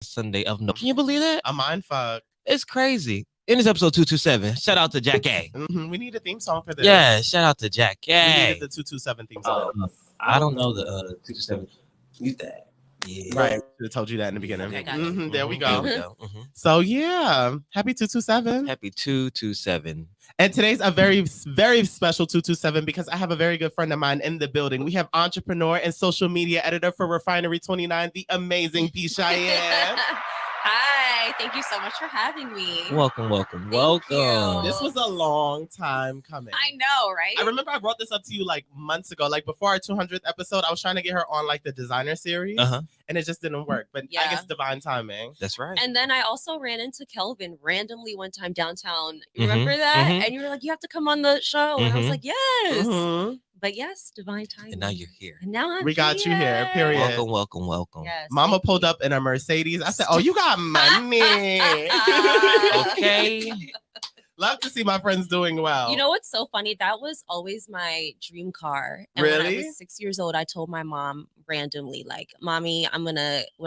Sunday of no. Can you believe that? A mind fuck. It's crazy. In this episode 227, shout out to Jack A. We need a theme song for this. Yeah, shout out to Jack A. We needed the 227 theme song. I don't know the 227. Use that. Yeah. Right. Should have told you that in the beginning. Okay, gotcha. There we There go. we go. So yeah, happy 227. Happy 227. And today's a very, very special 227 because I have a very good friend of mine in the building. We have entrepreneur and social media editor for Refinery 29, the amazing P. Cheyenne. Hi, thank you so much for having me. Welcome. you. This was a long time coming. I know, right? I remember I brought this up to you like months ago. Like before our 200th episode, I was trying to get her on like the designer series, and it just didn't work. But I Yeah. guess divine timing. That's right. And then I also ran into Kelvin randomly one time downtown. You remember that? mhm. And you were like, you have to come on the show. And I was Mhm. like, yes. Mhm. But yes, divine timing. And now you're here. And now I'm We got you here, period. Welcome. Yes, Mama thank pulled you. up in a Mercedes. I said, "Oh, you got money." Okay. Love to see my friends doing well. You know what's so funny? That was always my dream car. And when I Really? was 6 years old, I told my mom randomly, like, Mommy, when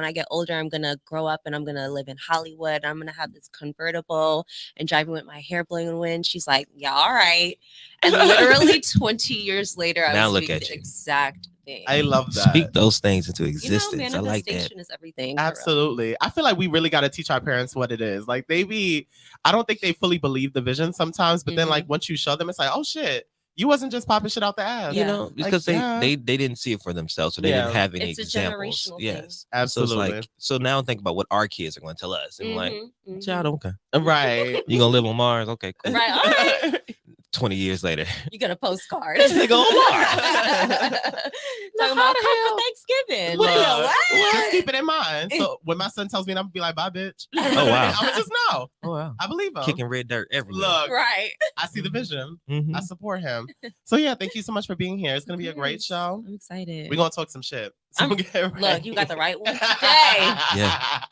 I get older, I'm gonna grow up and I'm gonna live in Hollywood. I'm gonna have this convertible and driving with my hair blowing in the wind. She's like, yeah, all right. And literally 20 years later, I Now was look doing at the you. exact thing. I love that. Speak those things into existence. I like that. Manifestation is everything. for real. Absolutely. I feel like we really got to teach our parents what it is. Like I don't think they fully believe the vision sometimes, but then like once you show them, it's like, oh shit, you wasn't just popping shit out the ass. You know, because yeah. they didn't see it for themselves, so they Yeah. didn't have any It's a examples. generational thing. Yes, Absolutely. So it's like, so now think about what our kids are going to tell us, and like, Mhm. child, okay, Right. you gonna live on Mars? Okay, cool. Right, all right. 20 years later, You get a postcard. This nigga on Mars. Talking about come for Thanksgiving. Look, Like, what? just keep it in mind. So when my son tells me, I'm gonna be like, bye, bitch. Oh, wow. I'm gonna just know. oh wow, I believe him. kicking red dirt everywhere. Look, Right. I see the vision. Mhm. I support him. So yeah, thank you so much for being here. It's gonna be a great Yes, show. I'm excited. We're gonna talk some shit. So I'm- get ready. Look, you got the right one today. Yeah.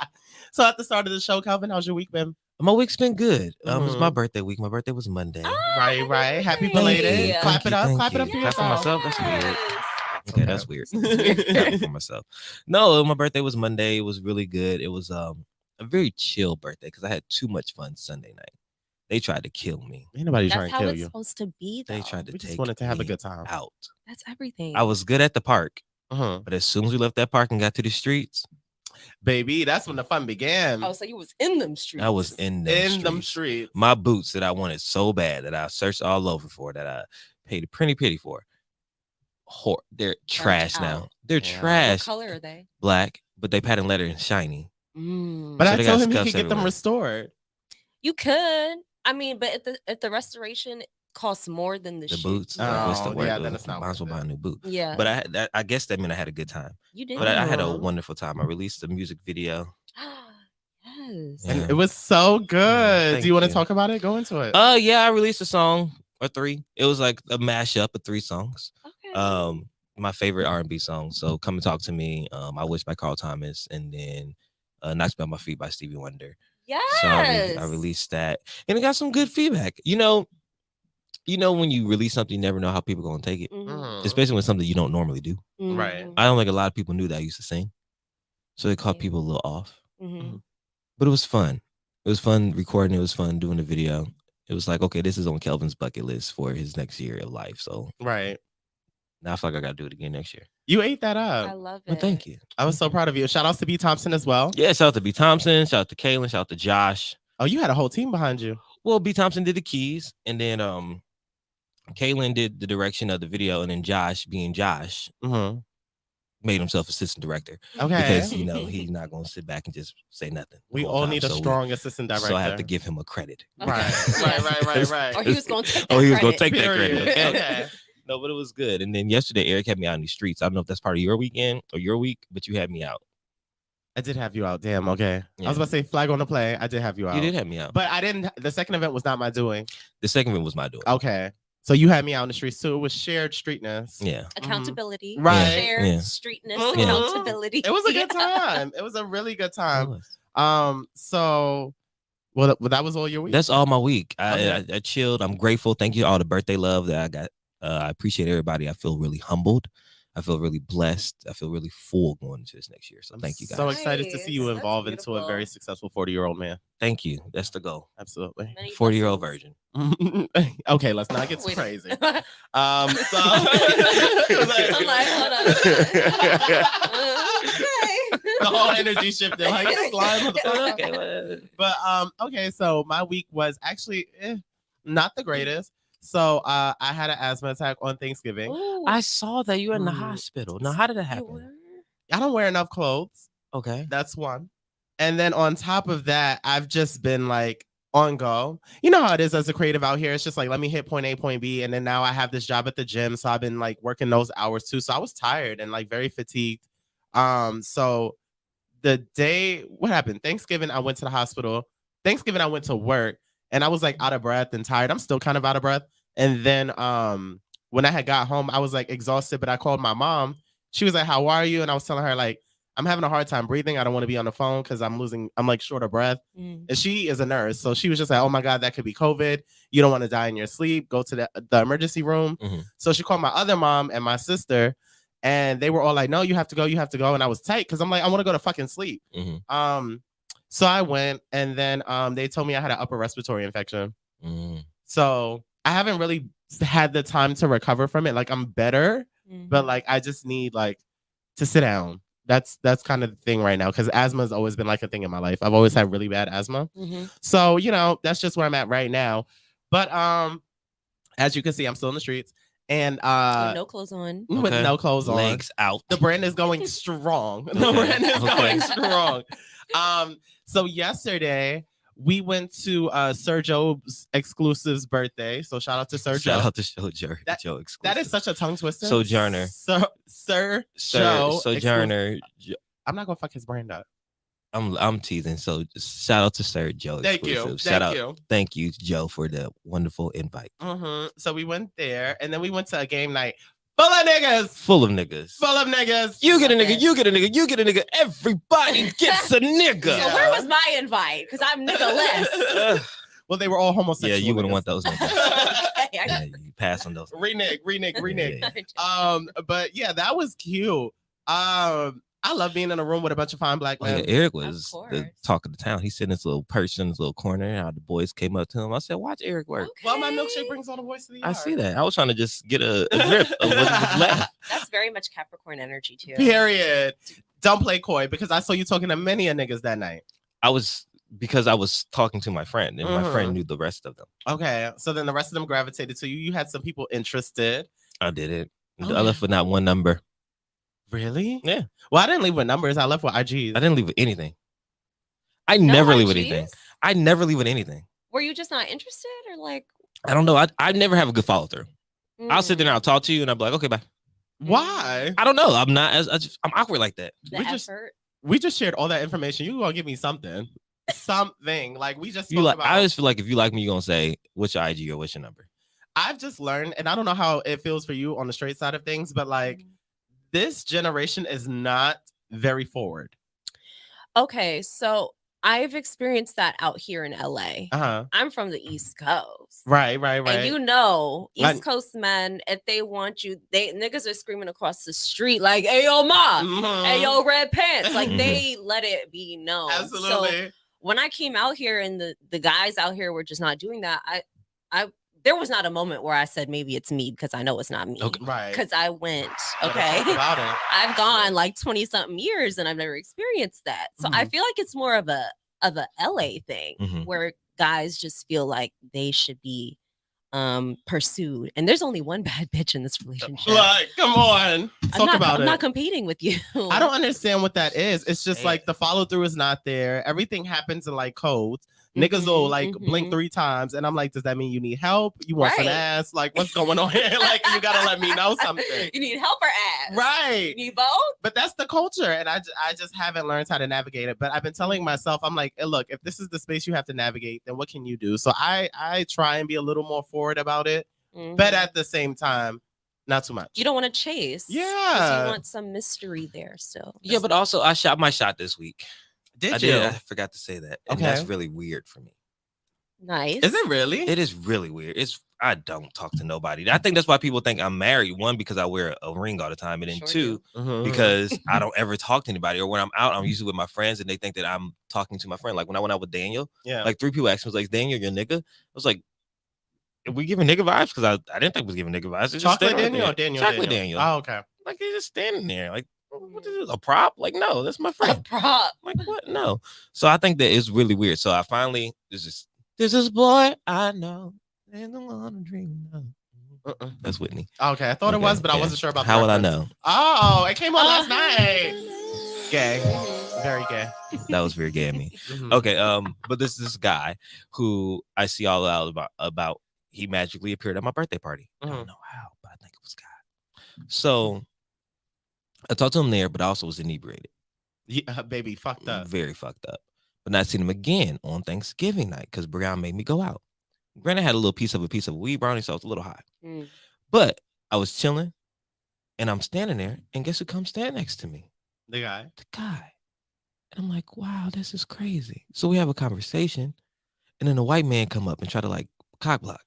So at the start of the show, Kelvin, how's your week been? My week's been good. It's my Mhm. birthday week. My birthday was Monday. Right. Happy Thank belated. you. Clap it up. Thank Clap it you. up for Clap for yourself. myself. That's weird. Yes. Okay, that's weird. Clap for myself. No, my birthday was Monday. It was really good. It was a very chill birthday because I had too much fun Sunday night. They tried to kill me. Ain't nobody That's trying to how kill it's you. supposed to be, though. They tried to We just take wanted to have a me good time. out. That's everything. I was good at the park, Uh-huh. but as soon as we left that park and got to the streets, Baby, that's when the fun began. Oh, so you was in them streets. I was in them streets. streets. My boots that I wanted so bad that I searched all over for, that I paid a pretty penny for. They're trash now. out. They're Yeah. What trash. color are they? Black, but they pattern letter and shiny. But So I they told got him he scuffs could get them everywhere. restored. You could. I mean, but if the restoration costs more than the The shoes. boots. Oh, What's the word? yeah, then it's not Might as well worth buy it. a new boot. Yeah. But I guess that meant I had a good time. You did. But I had a Mhm. wonderful time. I released a music video. Yes. Yeah. And it was so good. thank Do you want to you. talk about it? Go into it. Yeah, I released a song or 3. It was like a mashup of 3 songs. Okay. My favorite R&B song. So Come and Talk to Me. I Wish by Carl Thomas, and then Knocks Me on My Feet by Stevie Wonder. Yes. So I released that, and it got some good feedback. You know when you release something, you never know how people are gonna take it, Mhm. especially when something you don't normally do. Right. Mhm. I don't think a lot of people knew that I used to sing, so it caught Yeah. people a little off. Mhm. But it was fun. It was fun recording. It was fun doing the video. It was like, okay, this is on Kelvin's bucket list for his next year of life. So Right. now I feel like I gotta do it again next year. You ate that I up. love it. Well, thank you. I was so proud of you. Shout outs to B. Thompson as well. Yeah, shout out to B. Thompson, shout out to Kaylin, shout out to Josh. Oh, you had a whole team behind you. Well, B. Thompson did the keys, and then Kaylin did the direction of the video, and then Josh, being Josh, Mhm. made himself assistant director Okay. because he's not gonna sit back and just say nothing. the We whole all time. need a So strong assistant director. So I have to give him a credit. Okay. Right. Or he was gonna take Oh, that he was gonna credit. take that credit. Period. Okay. Okay. No, but it was good. And then yesterday, Eric had me out in the streets. I don't know if that's part of your weekend or your week, but you had me out. I did have you out. Damn. Okay. I Yeah. was about to say flag on the play. I did have you out. You did have me out. But I didn't. The second event was not my doing. The second one was my doing. Okay. So you had me out in the streets too. It was shared streetness. Yeah. Accountability. Right. Shared Yeah. streetness. Mhm. Accountability. It was a good time. It was a really good It time. was. So, well, that was all your week. That's all my week. Okay. I chilled. I'm grateful. Thank you to all the birthday love that I got. I appreciate everybody. I feel really humbled. I feel really blessed. I feel really full going into this next year. So I'm thank you guys. so excited to see you Nice. evolve That's into a very beautiful. successful 40-year-old man. Thank you. That's the goal. Absolutely. Many 40-year-old blessings. virgin. Okay, let's not get too Wait. crazy. So I'm like, hold on. Okay. the whole energy shifted. Like this line of the Okay, whatever. But okay, so my week was actually not the greatest. So I had an asthma attack on Thanksgiving. Ooh, I saw that you were in the Mm. hospital. Now, how did that you happen? were? I don't wear enough clothes. Okay. That's one. And then on top of that, I've just been like on go. You know how it is as a creative out here. It's just like, let me hit point A, point B. And then now I have this job at the gym. So I've been like working those hours too. So I was tired and like very fatigued. So the day, what happened? Thanksgiving, I went to the hospital. Thanksgiving, I went to work and I was like out of breath and tired. I'm still kind of out of breath. And then when I had got home, I was like exhausted, but I called my mom. She was like, how are you? And I was telling her like, I'm having a hard time breathing. I don't want to be on the phone because I'm like short of breath. Mm. And she is a nurse. So she was just like, oh my God, that could be COVID. You don't want to die in your sleep. Go to the emergency room. Mhm. So she called my other mom and my sister. And they were all like, no, you have to go. You have to go. And I was tight because I'm like, I want to go to fucking sleep. Mhm. So I went and then they told me I had an upper respiratory infection. Mhm. So I haven't really had the time to recover from it. Like I'm better, but Mhm. like I just need like to sit down. That's kind of the thing right now because asthma has always been like a thing in my life. I've always had really bad asthma. Mhm. So, you know, that's just where I'm at right now. But as you can see, I'm still in the streets and With no clothes on. with Okay. no clothes on. Legs out. The brand is going strong. The Okay. brand is Okay. going strong. So yesterday we went to Sir Joe's exclusive's birthday. So shout out to Sir Joe. Shout out to Joe exclusive. That is such a tongue twister. Sojourner. Sir Joe. Sojourner. I'm not gonna fuck his brand up. I'm teasing. So shout out to Sir Joe Thank exclusive. you. Shout Thank out. you. Thank you, Joe, for the wonderful invite. So we went there and then we went to a game night full of niggas. Full of niggas. Full of niggas. You get a Love nigga, it. you get a nigga, you get a nigga. Everybody gets a nigga. So Yeah. where was my invite? Because I'm niggaless. Ugh. Well, they were all homosexual. Yeah, you wouldn't niggas. want those niggas. Okay, Yeah, you pass on those. Renege. Yeah. But yeah, that was cute. I love being in a room with a bunch of fine black Oh, yeah, men. Eric was the course. talk of the town. He's sitting in this little perch in this little corner. How the boys came up to him. I said, "Watch Eric work." Well, my milkshake brings all the boys to the yard. I see that. I was trying to just get a grip of what was left. That's very much Capricorn energy too. Period. Don't play coy because I saw you talking to many a niggas that night. Because I was talking to my friend, and my friend knew the rest of them. Okay, so then the rest of them gravitated to you. You had some people interested. I did it. Oh, I left with not one number. Really? Yeah. Well, I didn't leave with numbers. I left with IGs. I didn't leave with anything. I No never leave with IGs? anything. I never leave with anything. Were you just not interested or like? I don't know. I never have a good follow through. I'll sit there and Mm, I'll talk to you, and I'll be like, okay, bye. Why? I don't know. I'm not as I'm awkward like that. the we just- effort. We just shared all that information. You gonna give me something? Something like we just You spoke like? about. I just feel like if you like me, you're gonna say what's your IG or what's your number. I've just learned, and I don't know how it feels for you on the straight side of things, but like this generation is not very forward. Okay, so I've experienced that out here in LA. I'm from the East Coast. Right. And you know, I- East Coast men, if they want you, niggas are screaming across the street like, "Hey yo, ma, hey yo, red pants!" Like they let it be known. So Absolutely. when I came out here and the guys out here were just not doing that, I there was not a moment where I said maybe it's me because I know it's not me. Okay. Right. Because I went, Gotta okay. talk about it. I've gone like 20 something years and I've never experienced that. So I feel like it's more of a LA thing Mhm. where guys just feel like they should be pursued. And there's only one bad bitch in this relationship. Like, come on. Talk about I'm it. not competing with you. I don't understand what that is. It's just Hey. like the follow through is not there. Everything happens in like codes. Niggas will like blink 3 times, and I'm like, does that mean you need help? You want some Right. ass? Like, what's going on here? Like, you gotta let me know something. You need help or ass? Right. You need both? But that's the culture, and I just haven't learned how to navigate it. But I've been telling myself, I'm like, hey, look, if this is the space you have to navigate, then what can you do? So I try and be a little more forward about it, but Mhm. at the same time, not too much. You don't want to chase. 'cause Yeah. You want some mystery there still. Yeah, but also I shot my shot this week. Did I you? did. I forgot to say that. And that's Okay. really weird for me. Nice. Is it really? It is really weird. I don't talk to nobody. I think that's why people think I'm married. One, because I wear a ring all the time, and then Sure two, Mhm. because I don't ever talk to anybody. Or when I'm out, I'm usually with my friends, and they think that I'm talking to my friend. Like when I went out with Daniel, Yeah. like 3 people asked me, like, "Daniel, your nigga?" I was like, "Are we giving nigga vibes?" Because I didn't think we was giving nigga vibes. It's just Chocolate standing right Daniel or there. Daniel? Chocolate Daniel. Oh, okay. Like he's just standing there. Like, what is this? A prop? Like, no, that's my friend. Prop. Like, what? No. So I think that it's really weird. So I finally this is boy I know. And the one I'm dreaming of. That's Whitney. Okay, I thought it was, but I wasn't sure about. How the would I reference. know? Oh, it came on last night. Gay, very gay. That was very gay of me. Mhm. Okay, but this guy who I see all out about he magically appeared at my birthday party. I don't know how, but I think it was God. So I talked to him there, but I also was inebriated. Yeah, baby, fucked up. Very fucked up. But I seen him again on Thanksgiving night because Brian made me go out. Granted, I had a piece of weed brownie, so I was a little high. But I was chilling, and I'm standing there, and guess who comes stand next to me? The guy. The guy. And I'm like, wow, this is crazy. So we have a conversation, and then the white man come up and try to like cock block.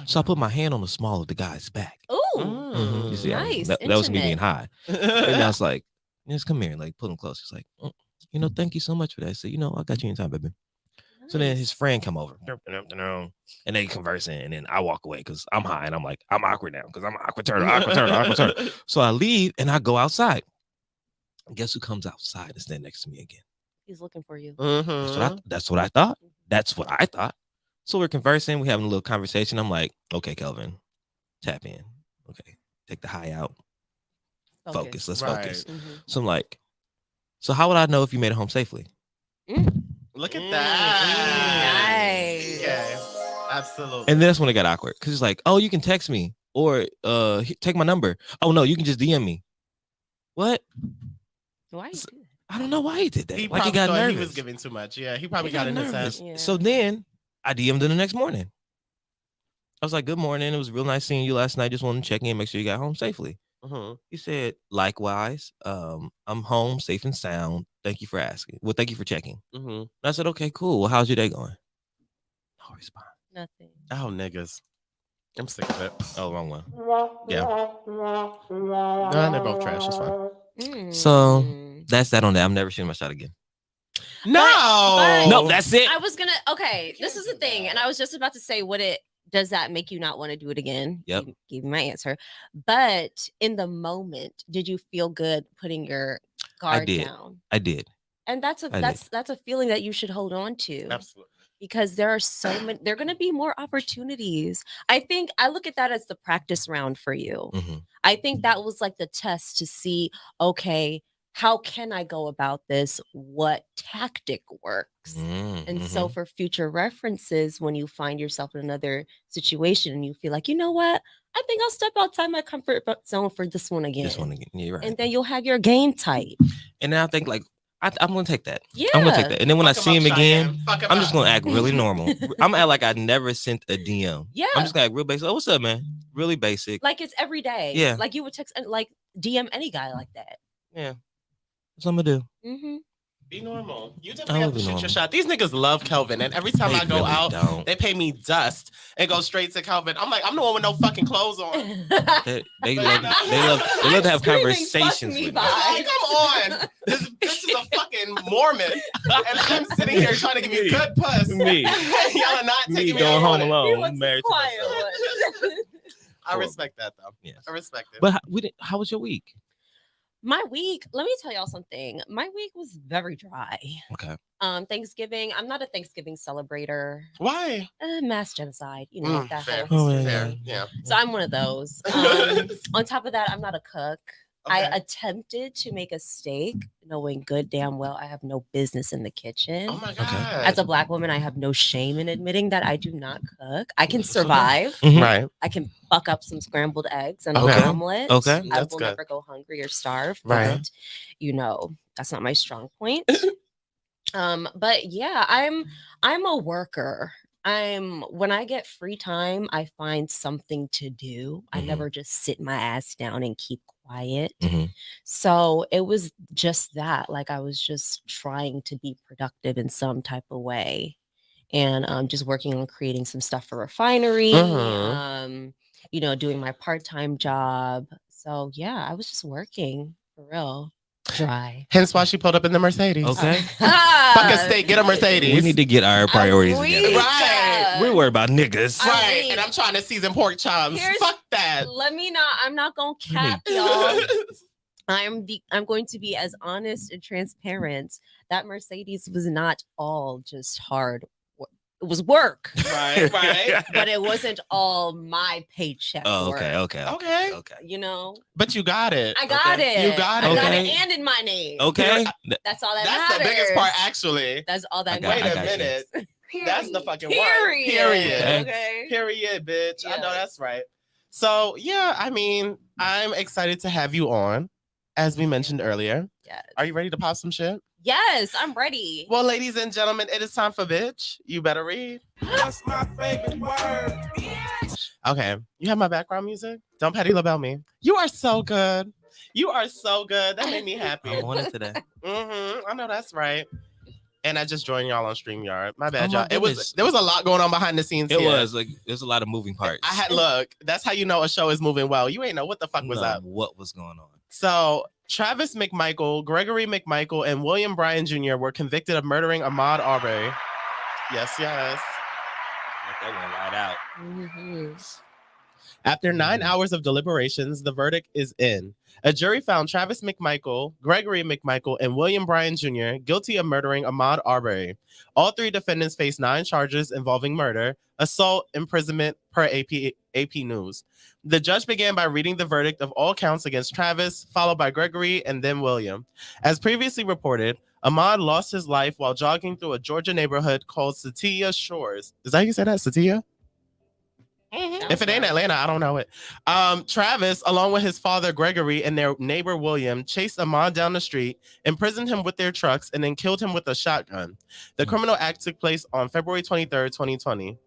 So I put my hand on the small of the guy's back. Ooh, You see, nice. that was me being intimate. high. And I was like, just come here and like pull him close. He's like, thank you so much for that. I said, I got you anytime, baby. So then his friend come over and they conversing, and then I walk away because I'm high and I'm like, I'm awkward now because I'm awkward turtle. So I leave and I go outside. And guess who comes outside and stand next to me again? He's looking for you. That's what I thought. That's what I thought. So we're conversing. We're having a little conversation. I'm like, okay, Kelvin, tap in. Okay, take the high out. Focus. Let's focus. So I'm like, so how would I know if you made it home safely? Look at that. Nice. Yeah, absolutely. And then that's when it got awkward because it's like, oh, you can text me or take my number. Oh no, you can just DM me. What? Why you do that? I don't know why he did that. He like probably he got thought nervous. he was giving too much. Yeah, he probably He got in his nervous. head. Yeah. So then I DM'd him the next morning. I was like, good morning. It was real nice seeing you last night. Just wanted to check in, make sure you got home safely. He said, likewise, I'm home safe and sound. Thank you for asking. Well, thank you for checking. And I said, okay, cool. Well, how's your day going? No response. Nothing. Oh, niggas. I'm sick of it. Oh, wrong one. Yeah. No, they're both trash. It's fine. So that's that on that. I'm never shooting my shot again. No. No, that's it. I was gonna. Okay, this is the thing, and I was just about to say, does that make you not want to do it again? Yep. Give me my answer. But in the moment, did you feel good putting your guard down? I did. And that's a feeling that you should hold on to. Absolutely. Because there are so many, there are going to be more opportunities. I look at that as the practice round for you. I think that was like the test to see, okay, how can I go about this? What tactic works? And so for future references, when you find yourself in another situation and you feel like, you know what? I think I'll step outside my comfort zone for this one again. Yeah, right. And then you'll have your game tight. And then I think like, I'm going to take that. Yeah. I'm going to take that. And then when I see him again, Fuck I'm just going to act really normal. I'm going to act like I never sent a DM. Yeah. I'm just going to act real basic. Oh, what's up, man? Really basic. Like it's every day. Yeah. Like you would text and like DM any guy like that. Yeah. That's what I'm going to do. Be normal. You definitely have to shoot your shot. These niggas love Kelvin, and every time I go out, they pay me dust and go straight to Kelvin. I'm like, I'm the one with no fucking clothes on. They love to have conversations with me. Like, come on. This is a fucking Mormon, and I'm sitting here trying to give you good puss. Me. Y'all are not Me taking me going home on. alone. I'm married to myself. I respect that, though. Yes. I respect it. But how was your week? My week, let me tell y'all something. My week was very dry. Okay. Thanksgiving, I'm not a Thanksgiving celebrator. Why? Mass genocide, you know, that fair. whole Fair. Yeah. So I'm one of those. On top of that, I'm not a cook. Okay. I attempted to make a steak, knowing good damn well I have no business in the kitchen. Oh my God. Okay. As a Black woman, I have no shame in admitting that I do not cook. I can survive. Right. I can fuck up some scrambled eggs and Okay. an omelet. Okay. I That's will good. never go hungry or starve. Right. But, you know, that's not my strong point. But yeah, I'm a worker. When I get free time, I find something to do. I never just sit my ass down and keep quiet. So it was just that. Like I was just trying to be productive in some type of way. and just working on creating some stuff for refinery. Mhm. Doing my part-time job. So yeah, I was just working for real. Dry. Hence why she pulled up in the Mercedes. Okay. Fuck a state, get a Mercedes. We need to get our priorities together. Right. We worry about niggas. Right, mean, and I'm trying to season pork chops. Fuck that. I'm not gonna cap y'all. I'm going to be as honest and transparent. That Mercedes was not all just hard. It was work. Right. But it wasn't all my paycheck. Oh, work. Okay. But you got it. I got it. You got it. I got Okay. it and in my name. Okay. That's all that That's matters. the biggest part, actually. That's all that Wait matters. a minute. That's the fucking one. Period. Okay. Period, bitch. Yes. I know that's right. So, yeah, I mean, I'm excited to have you on, as we mentioned earlier. Yes. Are you ready to pop some shit? Yes, I'm ready. Well, ladies and gentlemen, it is time for Bitch. You better read. That's my favorite word. Okay. You have my background music? Don't Patty LaBelle me. You are so good. You are so good. That made me happy. I wanted today. I know that's right. And I just joined y'all on StreamYard. My bad, Oh my y'all. goodness. There was a lot going on behind the scenes. It here. was like there's a lot of moving parts. I had look. That's how you know a show is moving well. You ain't know what the fuck was up. What was going on? So Travis McMichael, Gregory McMichael, and William Bryan Jr. were convicted of murdering Ahmaud Arbery. Yes. Let that one right out. After 9 hours of deliberations, the verdict is in. A jury found Travis McMichael, Gregory McMichael, and William Bryan Jr. guilty of murdering Ahmaud Arbery. All three defendants face 9 charges involving murder, assault, imprisonment, per AP News. The judge began by reading the verdict of all counts against Travis, followed by Gregory and then William. As previously reported, Ahmaud lost his life while jogging through a Georgia neighborhood called Satilla Shores. Is that how you say that, Satilla? If it ain't Atlanta, I don't know it. Travis, along with his father Gregory and their neighbor William, chased Ahmaud down the street, imprisoned him with their trucks, and then killed him with a shotgun. The criminal act took place on February 23rd, 2020.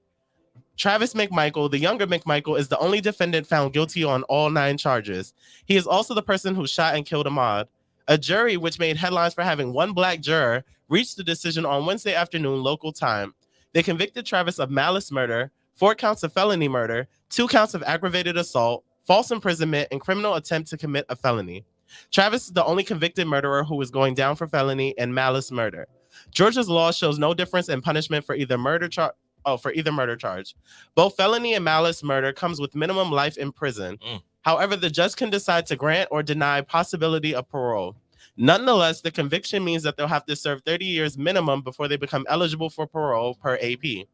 Travis McMichael, the younger McMichael, is the only defendant found guilty on all 9 charges. He is also the person who shot and killed Ahmaud. A jury, which made headlines for having 1 black juror, reached the decision on Wednesday afternoon local time. They convicted Travis of malice murder, 4 counts of felony murder, 2 counts of aggravated assault, false imprisonment, and criminal attempt to commit a felony. Travis is the only convicted murderer who is going down for felony and malice murder. Georgia's law shows no difference in punishment for either murder charge. Both felony and malice murder comes with minimum life in prison. However, the judge can decide to grant or deny possibility of parole. Nonetheless, the conviction means that they'll have to serve 30 years minimum before they become eligible for parole per AP.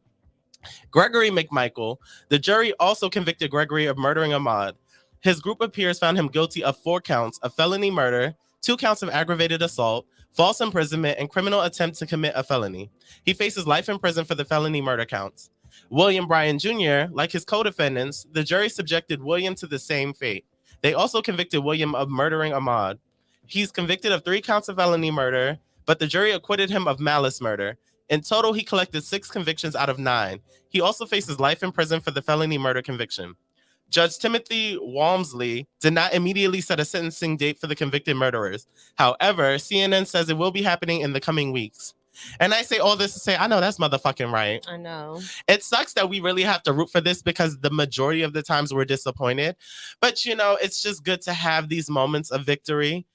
Gregory McMichael, the jury also convicted Gregory of murdering Ahmaud. His group of peers found him guilty of 4 counts of felony murder, 2 counts of aggravated assault, false imprisonment, and criminal attempt to commit a felony. He faces life in prison for the felony murder counts. William Bryan Jr., like his co-defendants, the jury subjected William to the same fate. They also convicted William of murdering Ahmaud. He's convicted of 3 counts of felony murder, but the jury acquitted him of malice murder. In total, he collected 6 convictions out of 9. He also faces life in prison for the felony murder conviction. Judge Timothy Walmsley did not immediately set a sentencing date for the convicted murderers. However, CNN says it will be happening in the coming weeks. And I say all this to say, I know that's motherfucking right. I know. It sucks that we really have to root for this because the majority of the times we're disappointed. But, it's just good to have these moments of victory.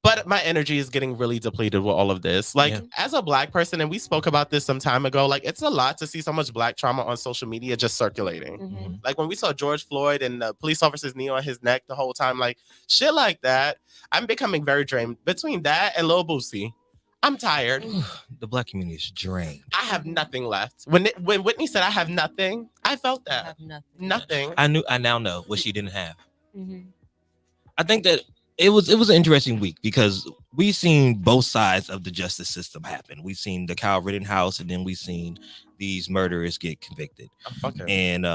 But my energy is getting really depleted with all of this. As a Black person, and we spoke about this some time ago, it's a lot to see so much Black trauma on social media just circulating. When we saw George Floyd and the police officer's knee on his neck the whole time, shit like that, I'm becoming very drained. Between that and Lil Boosie, I'm tired. The Black community is drained. I have nothing left. When Whitney said I have nothing, I felt that. I have nothing. Nothing. I now know what she didn't have. I think that it was an interesting week because we've seen both sides of the justice system happen. We've seen the Kyle Rittenhouse, and then we've seen these murderers get convicted. And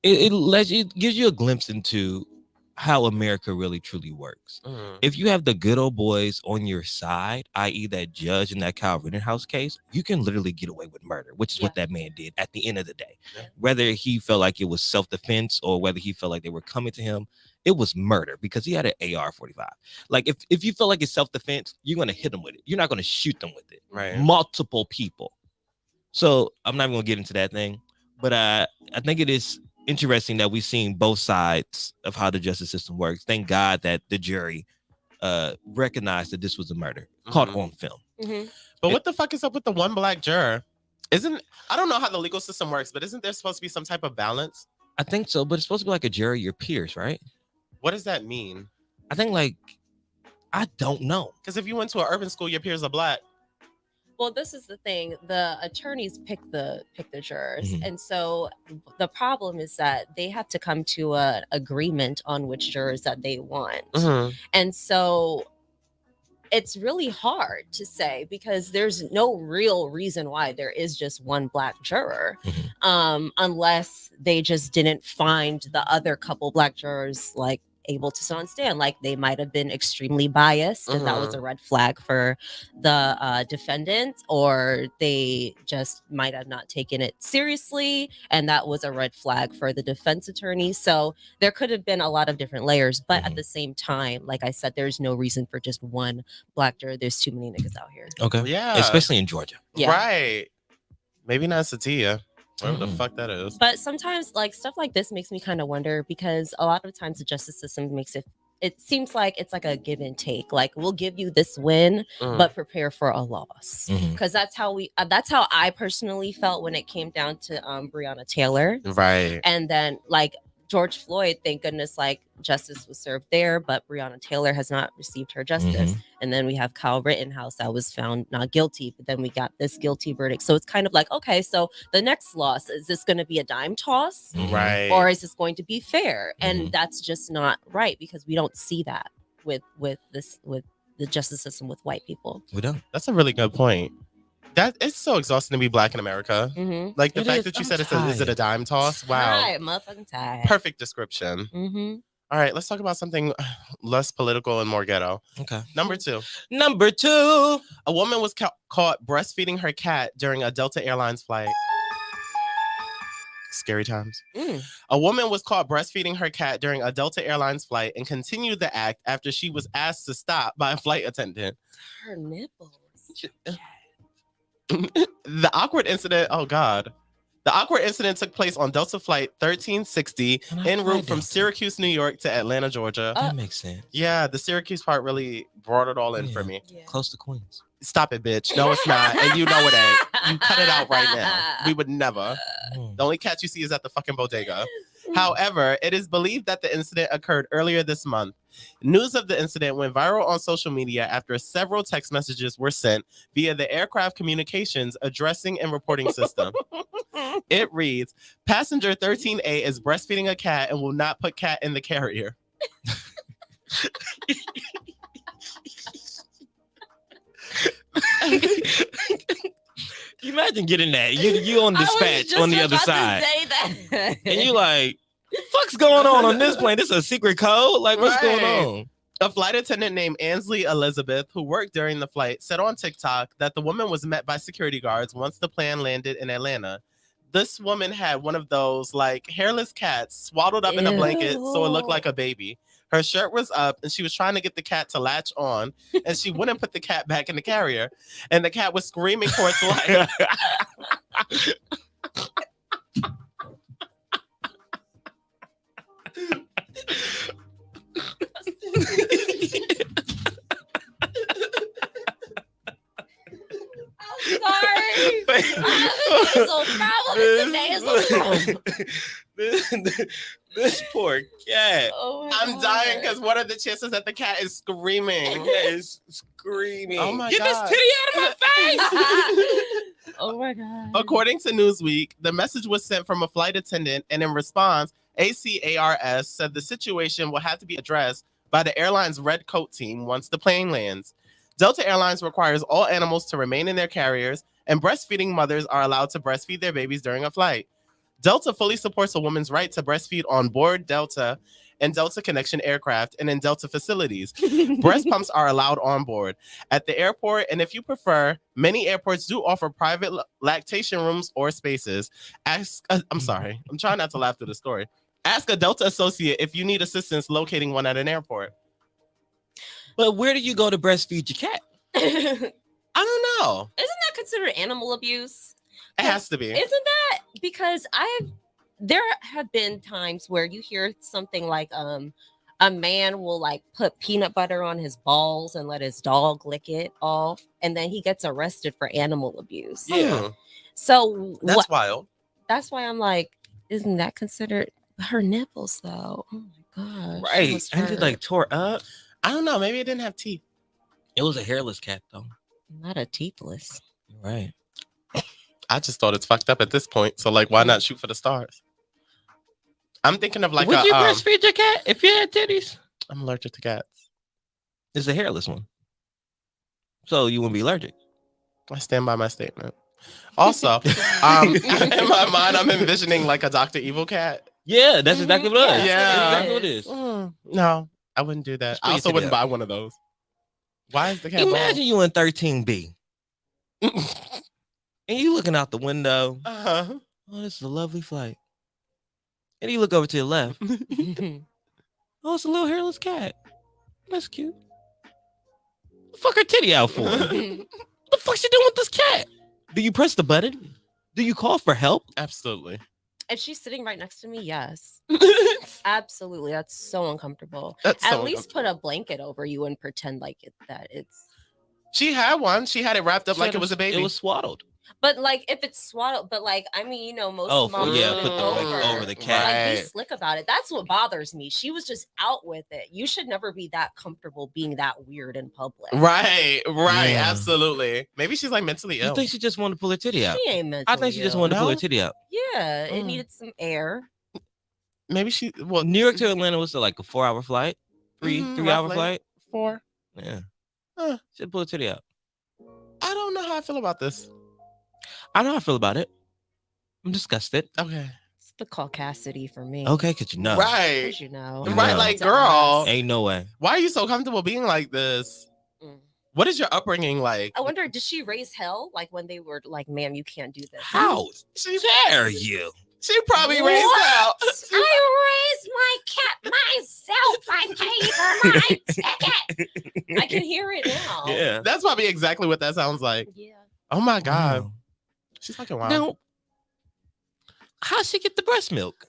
it gives you a glimpse into how America really truly works. If you have the good old boys on your side, i.e. that judge in that Kyle Rittenhouse case, you can literally get away with murder, which is what that man did at the end of the day. Whether he felt like it was self-defense or whether he felt like they were coming to him, it was murder because he had an AR-45. If you feel like it's self-defense, you're going to hit them with it. You're not going to shoot them with it. Right. Multiple people So I'm not even gonna get into that thing, but I think it is interesting that we've seen both sides of how the justice system works. Thank God that the jury recognized that this was a murder caught on film. But what the fuck is up with the one black juror? I don't know how the legal system works, but isn't there supposed to be some type of balance? I think so, but it's supposed to be like a jury, your peers, right? What does that mean? I think I don't know. Because if you went to an urban school, your peers are black. Well, this is the thing. The attorneys pick the jurors, Mhm. and so the problem is that they have to come to an agreement on which jurors that they want, and so it's really hard to say because there's no real reason why there is just one black juror, unless they just didn't find the other couple black jurors like able to sit on stand. Like they might have been extremely biased and that was a red flag for the defendant, or they just might have not taken it seriously and that was a red flag for the defense attorney. So there could have been a lot of different layers, but at the same time, like I said, there's no reason for just one black juror. There's too many niggas out here. Okay. Yeah. Especially in Georgia. Yeah. Right. Maybe not Satya. Whatever the fuck that is. But sometimes like stuff like this makes me kind of wonder because a lot of times the justice system makes it seems like it's like a give and take. Like we'll give you this win, but prepare for a loss. Because that's how I personally felt when it came down to Breonna Taylor. Right. And then like George Floyd, thank goodness, like justice was served there, but Breonna Taylor has not received her justice. And then we have Kyle Rittenhouse that was found not guilty, but then we got this guilty verdict. So it's kind of like, okay, so the next loss, is this going to be a dime toss? Right. Or is this going to be fair? And that's just not right because we don't see that with the justice system with white people. We don't. That's a really good point. That it's so exhausting to be black in America. Like the fact that you said is it a dime toss? Wow. Tired, motherfucking tired. Perfect description. All right, let's talk about something less political and more ghetto. Okay. Number two. A woman was caught breastfeeding her cat during a Delta Airlines flight. Scary times. A woman was caught breastfeeding her cat during a Delta Airlines flight and continued the act after she was asked to stop by a flight attendant. Her nipples. The awkward incident took place on Delta Flight 1360 en route from Syracuse, New York to Atlanta, Georgia. That makes sense. Yeah, the Syracuse part really brought it all in for me. Yeah. Close to Queens. Stop it, bitch. No, it's not. And you know it ain't. You cut it out right now. We would never. The only cat you see is at the fucking bodega. However, it is believed that the incident occurred earlier this month. News of the incident went viral on social media after several text messages were sent via the aircraft communications addressing and reporting system. It reads, passenger 13A is breastfeeding a cat and will not put cat in the carrier. You imagine getting that. You on dispatch on the other side. And you like, what the fuck's going on this plane? This is a secret code? Like, what's going on? A flight attendant named Ansley Elizabeth, who worked during the flight, said on TikTok that the woman was met by security guards once the plane landed in Atlanta. This woman had one of those like hairless cats swaddled up in a blanket so it looked like a baby. Her shirt was up and she was trying to get the cat to latch on and she wouldn't put the cat back in the carrier. And the cat was screaming for its life. Sorry. This poor cat. Oh I'm dying because what are the chances that the cat is screaming? The cat is screaming. Oh my Get God. this titty out of my face. Oh my God. According to Newsweek, the message was sent from a flight attendant, and in response, ACARS said the situation will have to be addressed by the airline's red coat team once the plane lands. Delta Airlines requires all animals to remain in their carriers, and breastfeeding mothers are allowed to breastfeed their babies during a flight. Delta fully supports a woman's right to breastfeed on board Delta and Delta Connection aircraft and in Delta facilities. Breast pumps are allowed on board at the airport, and if you prefer, many airports do offer private lactation rooms or spaces. I'm sorry, I'm trying not to laugh through the story. Ask a Delta associate if you need assistance locating one at an airport. But where do you go to breastfeed your cat? I don't know. Isn't that considered animal abuse? It has to be. Isn't that because there have been times where you hear something like a man will like put peanut butter on his balls and let his dog lick it off, and then he gets arrested for animal abuse. Yeah. So That's wild. that's why I'm like, isn't that considered her nipples though? Oh my gosh. Right. must And it hurt. like tore up. I don't know. Maybe it didn't have teeth. It was a hairless cat though. Not a teethless. Right. I just thought it's fucked up at this point. So like, why not shoot for the stars? I'm thinking of like Would a. you breastfeed your cat if you had titties? I'm allergic to cats. It's a hairless one. So you wouldn't be allergic. I stand by my statement. Also, in my mind, I'm envisioning like a Dr. Evil cat. Yeah, that's exactly what it is. Yeah. That's exactly what it is. No, I wouldn't do that. Just I put also your wouldn't titty buy one of those. Why is the cat Imagine you in 13B and you looking out the window. Uh-huh. Oh, this is a lovely flight. And you look over to your left. Oh, it's a little hairless cat. That's cute. What the fuck her titty out for? What the fuck she doing with this cat? Do you press the button? Do you call for help? Absolutely. If she's sitting right next to me, yes. Absolutely. That's so uncomfortable. That's At so least put a blanket over you and pretend like that it's. She had one. She had it wrapped up like it was a baby. It was swaddled. But like if it's swaddled, but like I mean, you know, most Oh, moms yeah, put put it the blanket over the cat. Like be Right. slick about it. That's what bothers me. She was just out with it. You should never be that comfortable being that weird in public. Right. Yeah. Absolutely. Maybe she's like mentally You ill. think she just wanted to pull her titty out? She ain't meant. I think she just wanted to pull her No? titty out. Yeah, it Mm. needed some air. Maybe she. Well, New York to Atlanta was like a 4-hour flight, three-hour roughly. flight. 4. Yeah, Huh. she pull her titty out. I don't know how I feel about this. I know how I feel about it. I'm disgusted. Okay. It's the caucasity for me. Okay, cause you know, Right. As you know. You Right. know. Like, To girl, us. ain't no way. why are you so comfortable being like this? Mm. What is your upbringing like? I wonder, did she raise hell? Like when they were like, ma'am, you can't do this. How She dare you? She probably raised What? hell. I raised my cat myself. I paid for my ticket. I can hear it now. Yeah. That's probably exactly what that sounds like. Yeah. Oh my god, Wow. she's fucking wild. Now, how'd she get the breast milk?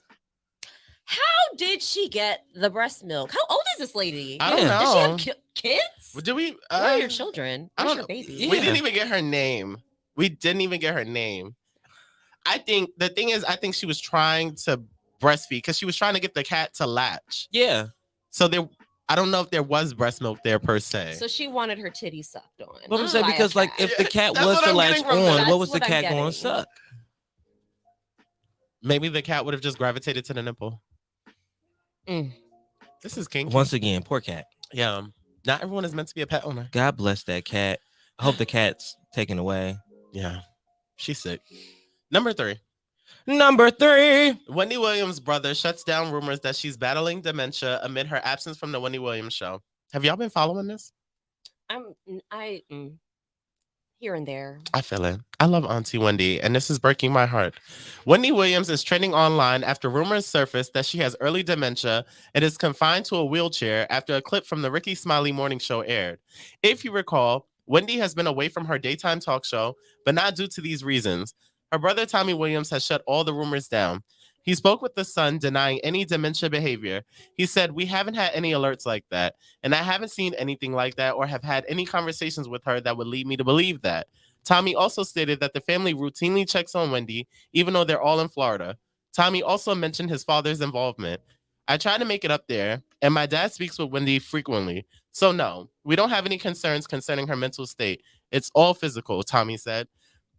How did she get the breast milk? How old is this lady? I don't Yeah. Does she know. have kids? Did we? Where are your children? I Where's don't your know. baby? We Yeah. didn't even get her name. We didn't even get her name. I think the thing is, I think she was trying to breastfeed because she was trying to get the cat to latch. Yeah. So there, I don't know if there was breast milk there per se. So she wanted her titty sucked on. What I'm not saying, by a because like cat. if the cat That's was what to I'm latch getting from on, that. what That's was the what I'm cat going getting. to suck? Maybe the cat would have just gravitated to the nipple. Mm. This is kinky. Once again, poor cat. Yeah. Not everyone is meant to be a pet owner. God bless that cat. I hope the cat's taken away. Yeah. She's sick. Number 3. Number 3. Wendy Williams' brother shuts down rumors that she's battling dementia amid her absence from the Wendy Williams show. Have y'all been following this? Here and there. I feel it. I love Auntie Wendy, and this is breaking my heart. Wendy Williams is trending online after rumors surfaced that she has early dementia and is confined to a wheelchair after a clip from the Ricky Smiley morning show aired. If you recall, Wendy has been away from her daytime talk show, but not due to these reasons. Her brother Tommy Williams has shut all the rumors down. He spoke with the Sun, denying any dementia behavior. He said, "We haven't had any alerts like that, and I haven't seen anything like that or have had any conversations with her that would lead me to believe that." Tommy also stated that the family routinely checks on Wendy, even though they're all in Florida. Tommy also mentioned his father's involvement. "I try to make it up there, and my dad speaks with Wendy frequently. So no, we don't have any concerns concerning her mental state. It's all physical," Tommy said.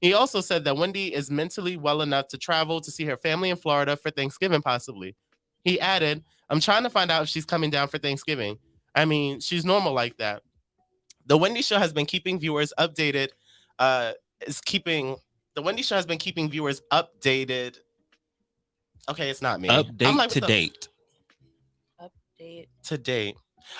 He also said that Wendy is mentally well enough to travel to see her family in Florida for Thanksgiving, possibly. He added, "I'm trying to find out if she's coming down for Thanksgiving. I mean, she's normal like that." The Wendy Show has been keeping viewers updated. The Wendy Show has been keeping viewers updated. Okay, it's not me. I'm Update like, to what the- date. Update. To date.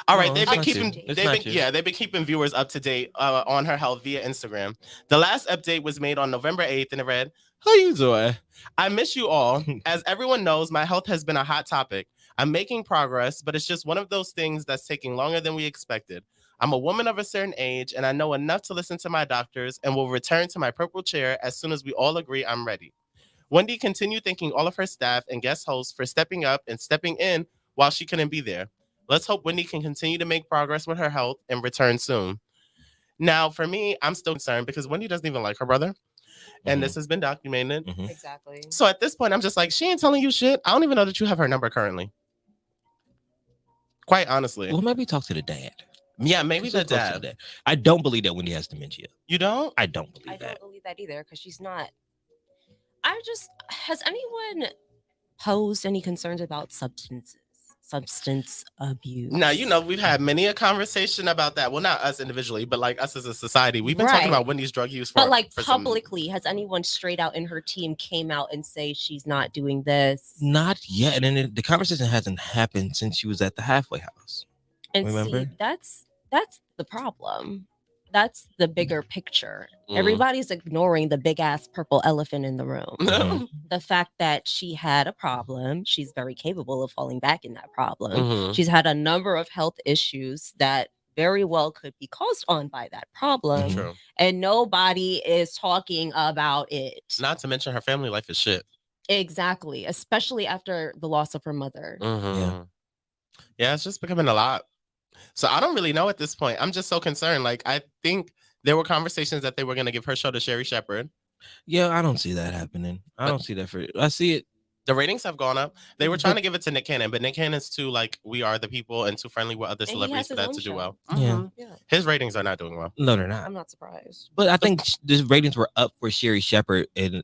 All right, No, they've it's been not keeping you. It's not you. they've been keeping viewers up to date on her health via Instagram. The last update was made on November 8th and it read, "How you doing? I miss you all. As everyone knows, my health has been a hot topic. I'm making progress, but it's just one of those things that's taking longer than we expected. I'm a woman of a certain age, and I know enough to listen to my doctors and will return to my purple chair as soon as we all agree I'm ready. Wendy continued thanking all of her staff and guest hosts for stepping up and stepping in while she couldn't be there. Let's hope Wendy can continue to make progress with her health and return soon. Now, for me, I'm still concerned because Wendy doesn't even like her brother, and this has been documented. Exactly. So at this point, I'm just like, she ain't telling you shit. I don't even know that you have her number currently. Quite honestly. Well, maybe talk to the dad. Yeah, maybe the Talk to dad. I don't believe that Wendy has dementia. You don't? I don't believe I that. don't believe that either because she's not. Has anyone posed any concerns about substance abuse? Now, you know, we've had many a conversation about that. Well, not us individually, but like us as a society. We've been talking Right. about Wendy's drug use But like for some- publicly, has anyone straight out in her team came out and say she's not doing this? Not yet. And then the conversation hasn't happened since she was at the halfway house. And Remember? see, that's the problem. That's the bigger picture. Mhm. Everybody's ignoring the big ass purple elephant in the room. Mhm. The fact that she had a problem, she's very capable of falling back in that problem. Mhm. She's had a number of health issues that very well could be caused on by that problem. Mhm. True. And nobody is talking about it. Not to mention her family life is shit. Exactly, especially after the loss of her mother. Mhm. Yeah, it's just becoming a lot. So I don't really know at this point. I'm just so concerned. Like, I think there were conversations that they were going to give her show to Sherry Shepherd. Yeah, I don't see that happening. I don't see that I see it. The ratings have gone up. They were trying to give it to Nick Cannon, but Nick Cannon's too, like, we are the people and too friendly with other And he celebrities has for his that own to do show. well. Yeah. Mhm. Yeah, His ratings are not doing well. No, they're not. I'm not surprised. But I think the ratings were up for Sherry Shepherd in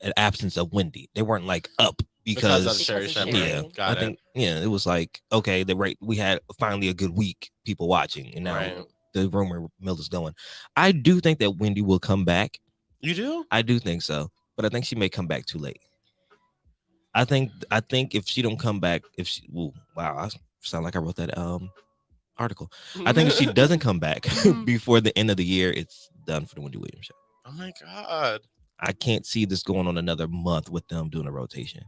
an absence of Wendy. They weren't like up Because of because Sherry Because of Shepherd. Sherry. yeah, Got I think it was like okay, we had finally a good week, people watching, and now Right. the rumor mill is going. I do think that Wendy will come back. You do? I do think so, but I think she may come back too late. I think if she don't come back, wow, I sound like I wrote that article. I think if she doesn't come back before the end of the year, it's done for the Wendy Williams show. Oh my God. I can't see this going on another month with them doing a rotation.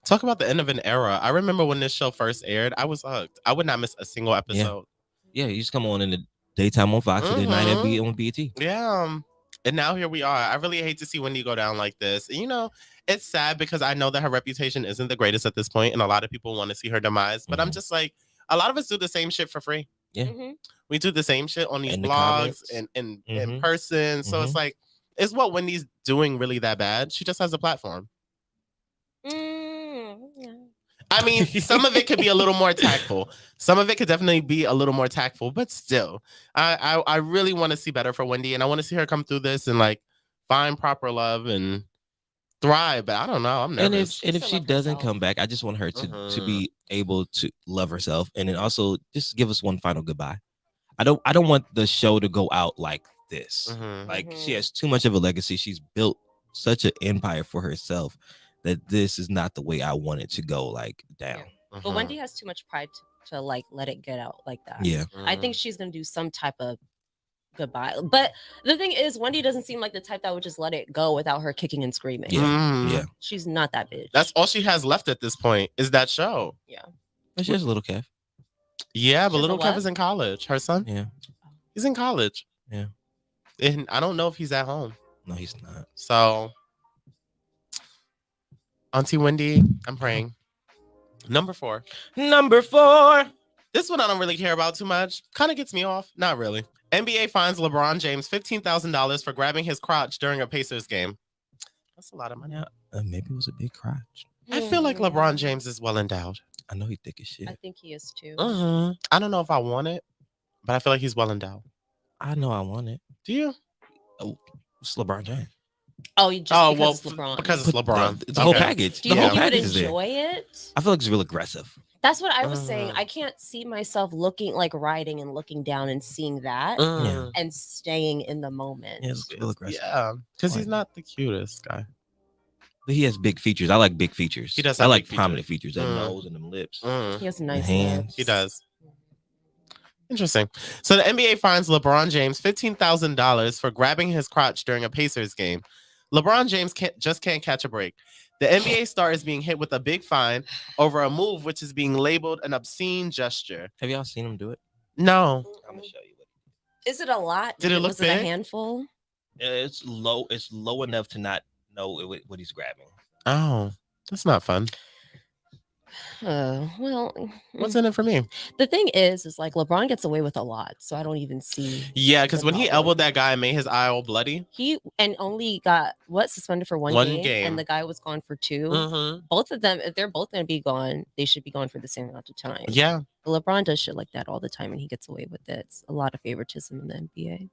Talk about the end of an era. I remember when this show first aired, I was hooked. I would not miss a single episode. Yeah, you just come on in the daytime on Fox and then night at on BET. Yeah. And now here we are. I really hate to see Wendy go down like this. You know, it's sad because I know that her reputation isn't the greatest at this point, and a lot of people want to see her demise. But I'm Mhm. just like, a lot of us do the same shit for free. Yeah. Mhm. We do the same shit on these In the blogs comments. and in Mhm. person. So it's Mhm. like, is what Wendy's doing really that bad? She just has a platform. Yeah. I mean, some of it could be a little more tactful. Some of it could definitely be a little more tactful, but still, I really want to see better for Wendy, and I want to see her come through this and like find proper love and thrive. But I don't know. I'm And nervous. if she love doesn't herself. come back, I just want her to be able to love herself, and then also just give us one final goodbye. I don't want the show to go out like this. Mhm. Like she has too much of a legacy. She's built such an empire for herself that this is not the way I want it to go. Like down. But Mhm. Wendy has too much pride to like let it get out like that. Yeah. I think she's gonna do some type of goodbye. But the thing is, Wendy doesn't seem like the type that would just let it go without her kicking and screaming. Yeah. Mhm. Yeah. She's not that bitch. That's all she has left at this point is that show. But she has a little calf. Yeah, but She's a little Kev what? is in college. Her son, Yeah. he's in college. Yeah. And I don't know if he's at home. No, he's not. So, Auntie Wendy, I'm praying. Number 4. Number 4. This one I don't really care about too much. Kind of gets me off. Not really. NBA fines LeBron James $15,000 for grabbing his crotch during a Pacers game. That's a lot of money. Yeah. Maybe it was a big crotch. I feel like LeBron James is well endowed. I know he's thick as shit. I think he is too. I don't know if I want it, but I feel like he's well endowed. I know I want it. Do you? It's LeBron James. Oh, you just Oh, because well, it's LeBron. because it's LeBron. It's the whole Okay. package. Do you The think whole you would package is there. enjoy it? I feel like it's real aggressive. That's what I was saying. Mhm. I can't see myself looking like riding and looking down and seeing that Mm. and staying in the moment. Yeah, it's real aggressive. Yeah, because he's Like- not the cutest guy. But he has big features. I like big features. He does I have like big prominent features. That Mm. nose and them lips. He has nice hands. lips. He does. Interesting. So the NBA fines LeBron James $15,000 for grabbing his crotch during a Pacers game. LeBron James can't catch a break. The NBA star is being hit with a big fine over a move which is being labeled an obscene gesture. Have y'all seen him do it? No. I'm gonna show you what Is it a lot? Did it look Was it a big? handful? It's low. It's low enough to not know what he's grabbing. Oh, that's not fun. Well, What's in it for me? the thing is like LeBron gets away with a lot, so I don't even see. Yeah, because the when he problem. elbowed that guy and made his eye all bloody. He and only got suspended for one game, and the guy was gone for 2. Mm-hmm. Both of them, if they're both going to be gone, they should be gone for the same amount of time. Yeah. But LeBron does shit like that all the time, and he gets away with it. It's a lot of favoritism in the NBA.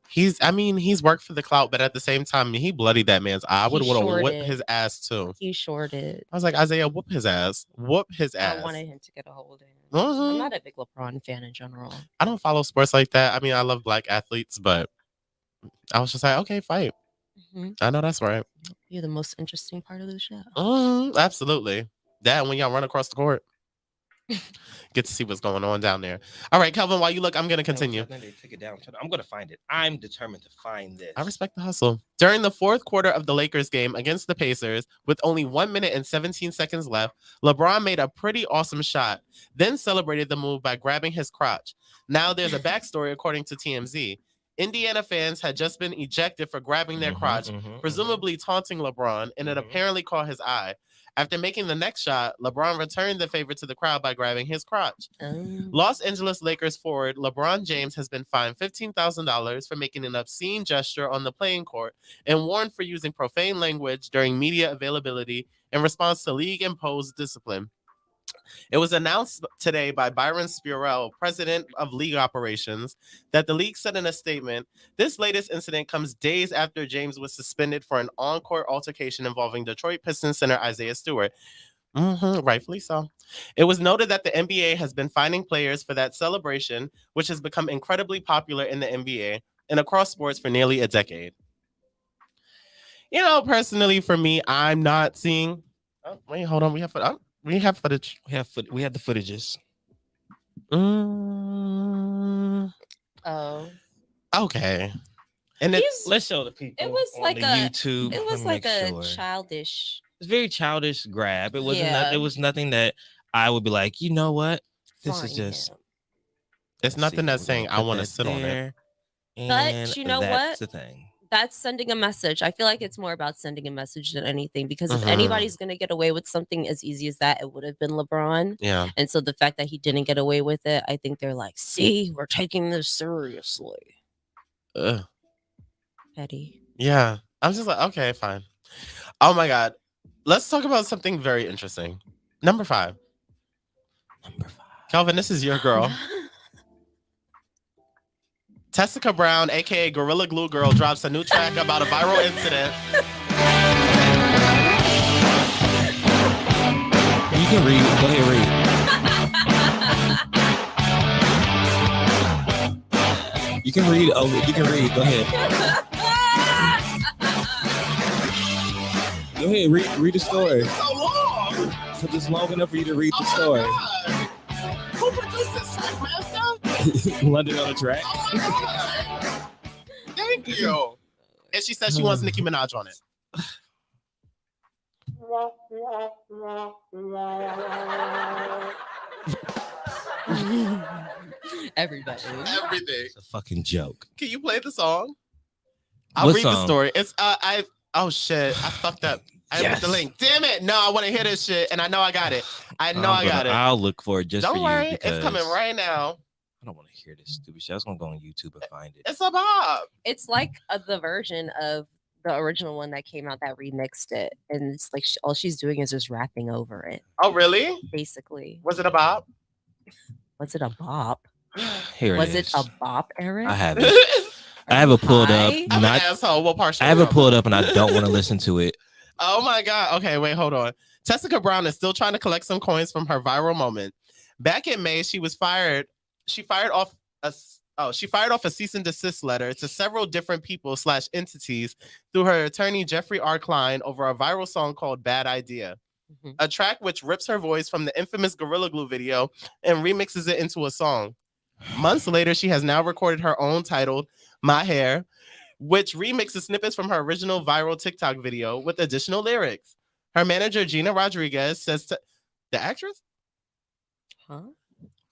He's worked for the clout, but at the same time, he bloodied that man's eye. I would have whipped his ass too. He sure did. I was like, Isaiah, whoop his ass. Whoop his ass. I wanted him to get a hold of him. Mm-hmm. I'm not a big LeBron fan in general. I don't follow sports like that. I mean, I love black athletes, but I was just like, okay, fight. Mm-hmm. I know that's right. You're the most interesting part of the show. Mm-hmm. Absolutely. That when y'all run across the court, get to see what's going on down there. All right, Kelvin, while you look, I'm going to continue. Take it down. I'm going to find it. I'm determined to find this. I respect the hustle. During the fourth quarter of the Lakers game against the Pacers, with only 1 minute and 17 seconds left, LeBron made a pretty awesome shot, then celebrated the move by grabbing his crotch. Now there's a backstory according to TMZ. Indiana fans had just been ejected for grabbing their crotch, presumably taunting LeBron, and it apparently caught his eye. After making the next shot, LeBron returned the favor to the crowd by grabbing his crotch. Los Angeles Lakers forward LeBron James has been fined $15,000 for making an obscene gesture on the playing court and warned for using profane language during media availability in response to league-imposed discipline. It was announced today by Byron Spurrell, president of league operations, that the league said in a statement, this latest incident comes days after James was suspended for an on-court altercation involving Detroit Pistons center Isaiah Stewart. Rightfully so. It was noted that the NBA has been fining players for that celebration, which has become incredibly popular in the NBA and across sports for nearly a decade. You know, personally, for me, I'm not seeing... Oh, wait, hold on. We have footage. We have the footages. Oh. Okay. And let's show the people. It was like YouTube. It was like a childish. It's very childish grab. It wasn't. It was nothing that I would be like, you know what? This is just. It's nothing that's saying I want to sit on it. But you know what? That's the thing. That's sending a message. I feel like it's more about sending a message than anything, because if anybody's going to get away with something as easy as that, it would have been LeBron. Yeah. And so the fact that he didn't get away with it, I think they're like, see, we're taking this seriously. Petty. Yeah. I'm just like, okay, fine. Oh my God. Let's talk about something very interesting. Number 5. Kelvin, this is your girl. Tessica Brown, aka Gorilla Glue Girl, drops a new track about a viral incident. You can read. Go ahead, read. You can read. Oh, you can read. Go ahead. Go ahead. Read the story. It's so long. Because it's long enough for you to read the story. Who produced this track, master? London on the track. Oh, thank you. And she said she wants Nicki Minaj on it. Everything. It's a fucking joke. Can you play the song? I'll read the story. It's oh shit. I fucked up. I put the link. Damn it. No, I want to hear this shit. And I know I got it. I got it. I'll look for it just Don't for worry. you. It's coming right now. I don't want to hear this stupid shit. I was going to go on YouTube and find it. It's a bop. It's like the version of the original one that came out that remixed it. And it's like all she's doing is just rapping over it. Oh, really? Basically. Was it a bop? Was it a bop? Here Was it it is. a bop, Eric? I have it. I have it pulled up. I'm an asshole. What part? I have it pulled up and I don't want to listen to it. Oh my God. Okay, wait, hold on. Tessica Brown is still trying to collect some coins from her viral moment. Back in May, she was fired. She fired off a cease and desist letter to several different people / entities through her attorney Jeffrey R. Klein over a viral song called Bad Idea. A track which rips her voice from the infamous Gorilla Glue video and remixes it into a song. Months later, she has now recorded her own titled My Hair, which remixes snippets from her original viral TikTok video with additional lyrics. Her manager, Gina Rodriguez, says the actress? Huh?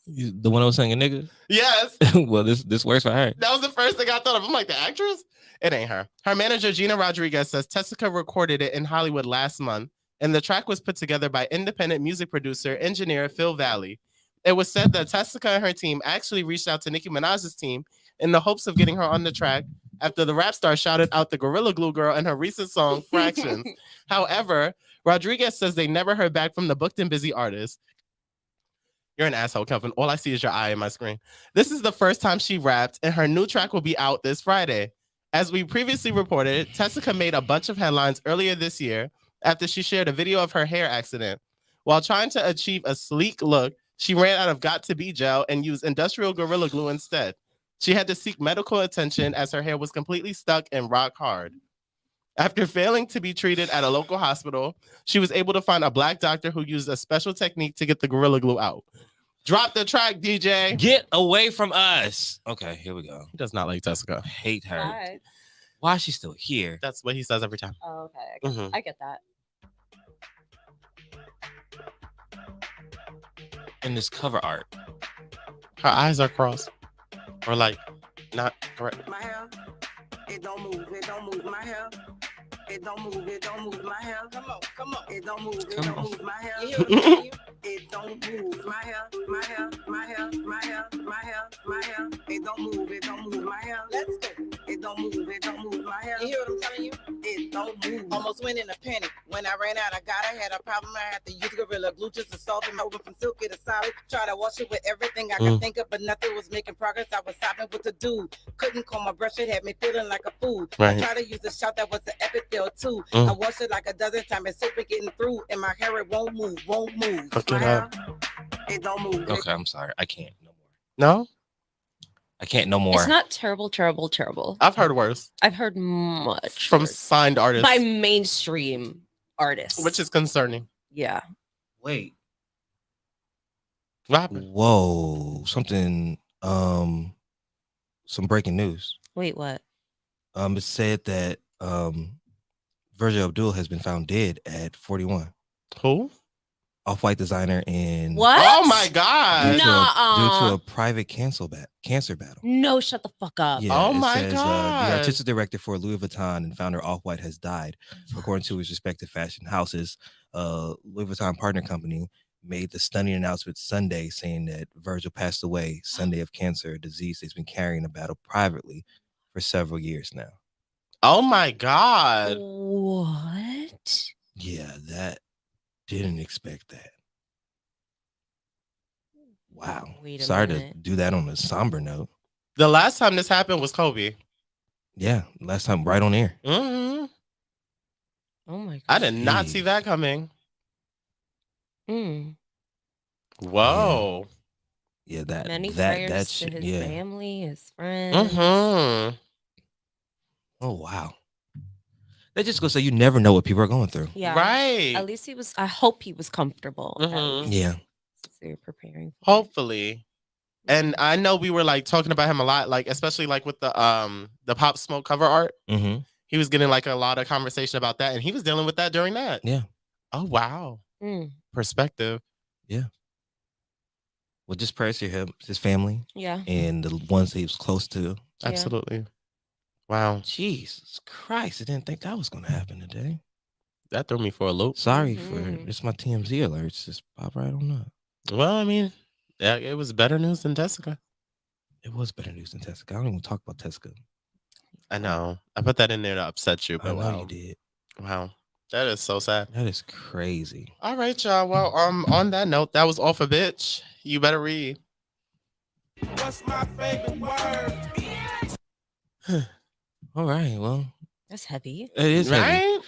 The one I was singing, nigga. Yes. Well, this works for her. That was the first thing I thought of. I'm like, the actress? It ain't her. Her manager, Gina Rodriguez, says Tessica recorded it in Hollywood last month, and the track was put together by independent music producer, engineer Phil Valley. It was said that Tessica and her team actually reached out to Nicki Minaj's team in the hopes of getting her on the track after the rap star shouted out the Gorilla Glue girl in her recent song, Fractions. However, Rodriguez says they never heard back from the booked and busy artist. You're an asshole, Kelvin. All I see is your eye in my screen. This is the first time she rapped, and her new track will be out this Friday. As we previously reported, Tessica made a bunch of headlines earlier this year after she shared a video of her hair accident. While trying to achieve a sleek look, she ran out of Got to Be gel and used industrial Gorilla Glue instead. She had to seek medical attention as her hair was completely stuck and rock hard. After failing to be treated at a local hospital, she was able to find a black doctor who used a special technique to get the Gorilla Glue out. Drop the track, DJ. Get away from us. Okay, here we go. He does not like Tessica. I hate her. Why? Why is she still here? That's what he says every time. Oh, okay. I get that. In this cover art. Her eyes are crossed. Or like, not correct. My hair, it don't move, it don't move. My hair, it don't move, it don't move. My hair, come on. It don't move, it don't move. My hair, it don't move. My hair, my hair, my hair, my hair, my hair, my hair. It don't move, it don't move. My hair, let's go. It don't move, it don't move. My hair, you hear what I'm telling you? It don't move. Almost went in a panic. When I ran out, I had a problem. I had to use Gorilla Glue just to solve it. Over from silky to solid. Try to wash it with everything I could think of, but nothing was making progress. I was stopping what to do. Couldn't comb my brush. It had me feeling like a fool. Right. I tried to use the shout that was the epic deal too. I washed it like a dozen times. It's super getting through, and my hair it won't move. Fuck My it hair, up. it don't move. Okay, I'm sorry. I can't no more. No? I can't no more. It's not terrible. I've heard worse. I've heard much From worse. signed artists. By mainstream artists. Which is concerning. yeah. Wait. What happened? Whoa. Something. Some breaking news. Wait, what? It said that Virgil Abloh has been found dead at 41. Who? Off-white designer and What? Oh my God. due Nuh-uh. to a private cancer battle. No, shut the fuck up. Yeah, Oh it my says, God. the artistic director for Louis Vuitton and founder Off-White has died. According to his respective fashion houses, Louis Vuitton partner company made the stunning announcement Sunday saying that Virgil passed away Sunday of cancer, a disease he's been carrying a battle privately for several years now. Oh my God. What? Yeah, that didn't expect that. Wow. Wait a Sorry to minute. do that on a somber note. The last time this happened was Kobe. Yeah, last time right on air. Mm-hmm. Oh my god. I did not see that coming. Mm. Whoa. Yeah, that Many that prayers that to shit. his Yeah. family, his friends. Mm-hmm. Oh wow. That just goes so you never know what people are going through. Yeah. Right. At least he was. I hope he was comfortable. at Mhm. least, Yeah. since they were preparing. For it. Hopefully. And I know we were like talking about him a lot, like especially like with the Pop Smoke cover art. Mm-hmm. He was getting like a lot of conversation about that, and he was dealing with that during that. Yeah. Oh wow. Mm. Perspective. Well, just prayers to him, his family, Yeah. and the ones he was close to. Yeah. Absolutely. Wow. Jesus Christ, I didn't think that was gonna happen today. That threw me for a loop. Sorry Mhm. for it's my TMZ alerts. Just pop right on up. Well, I mean, yeah, it was better news than Tessica. It was better news than Tessica. I don't even talk about Tessica. I know. I put that in there to upset you, I but know wow. you did. Wow. That is so sad. That is crazy. All right, y'all. Well, on that note, that was all for bitch. You better read. What's my favorite word? All right. Well, That's heavy. it is heavy. Right?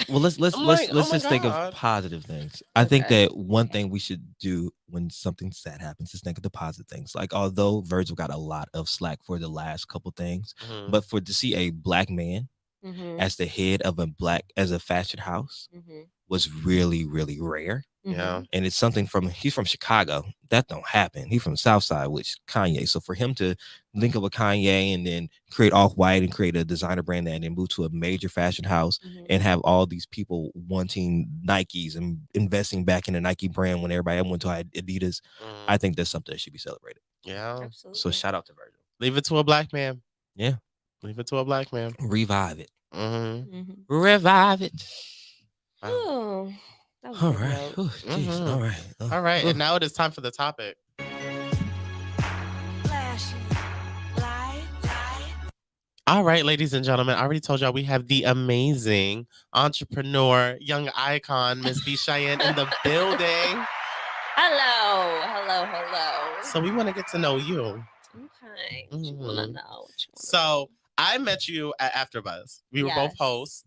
Well, let's I'm like, oh my just think God. of positive things. I think Okay. that one thing we should do when something sad happens is think of the positive things. Like, although Virgil got a lot of slack for the last couple things, Mhm. but to see a black man Mhm. as the head of as a fashion house Mhm. was really, really rare. Yeah. And it's something he's from Chicago. That don't happen. He's from South Side, which Kanye. So for him to link up with Kanye and then create Off-White and create a designer brand and then move to a major fashion house and have all these people wanting Nikes and investing back in the Nike brand when everybody went to Adidas, I think that's something that should be celebrated. Yeah. Absolutely. So shout out to Virgil. Leave it to a black man. Yeah. Leave it to a black man. Revive it. Revive it. Wow. Oh, that was All a good right. note. Ooh, geez. All right. All right. And now it is time for the topic. All right, ladies and gentlemen, I already told y'all we have the amazing entrepreneur, young icon, Miss B. Cheyenne in the building. Hello. So we want to get to know you. Okay. What you wanna know? So I met you at AfterBuzz. We were both hosts,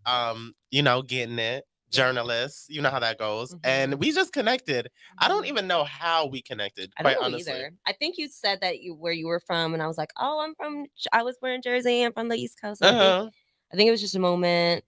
getting it, journalists. You know how that goes. And we just connected. I don't even know how we connected, I quite don't know honestly. either. I think you said that where you were from, and I was like, oh, I was born in Jersey. I'm from the East Coast. I think it was just a moment.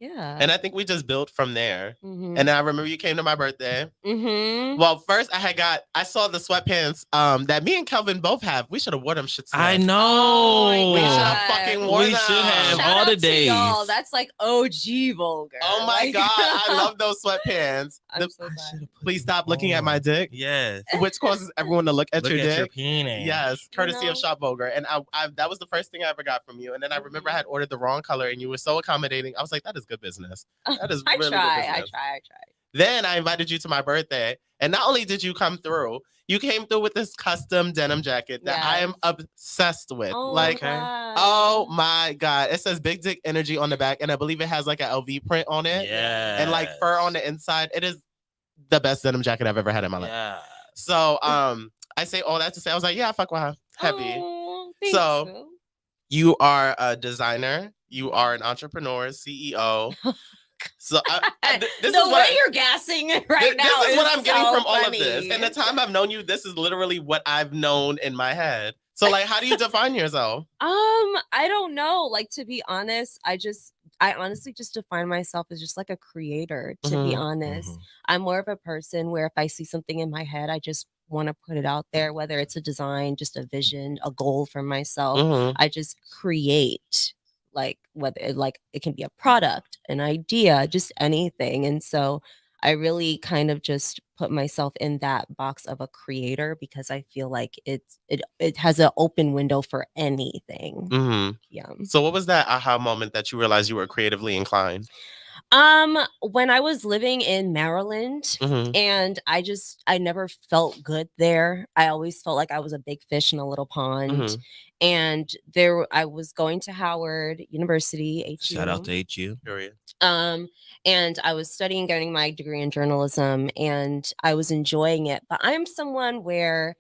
Yeah. And I think we just built from there. And I remember you came to my birthday. Well, first I saw the sweatpants that me and Kelvin both have. We should have worn them shits. I know. We should have fucking worn them. We should have Shout all the out to days. y'all. That's like OG vulgar. Oh my God. I love those sweatpants. I'm so glad. Please stop looking at my dick. Yes. Which causes everyone to look at your dick. Your penis. Yes, courtesy of Shop Vulgar. And I that was the first thing I ever got from you. And then I remember I had ordered the wrong color and you were so accommodating. I was like, that is good business. That is really good business. I try. Then I invited you to my birthday. And not only did you come through, you came through with this custom denim jacket that I am obsessed with. Oh, oh my God. It says Big Dick Energy on the back. And I believe it has like an LV print on it. Yeah. And like fur on the inside. It is the best denim jacket I've ever had in my life. Yeah. So I say all that to say, I was like, yeah, fuck with her. Happy. Oh, So you are a designer. You are an entrepreneur, CEO. So this the is what way you're gassing right now. This is what I'm getting so from all of funny. this. And the time I've known you, this is literally what I've known in my head. So like, how do you define yourself? I don't know. Like, to be honest, I honestly just define myself as just like a creator, to be honest. I'm more of a person where if I see something in my head, I just want to put it out there, whether it's a design, just a vision, a goal for myself. I just create, like, whether it can be a product, an idea, just anything. And so I really kind of just put myself in that box of a creator because I feel like it has an open window for anything. Yeah. So what was that aha moment that you realized you were creatively inclined? When I was living in Maryland and I never felt good there. I always felt like I was a big fish in a little pond. And I was going to Howard University, HU. Shout out to HU. Period. And I was studying, getting my degree in journalism, and I was enjoying it. But I'm someone where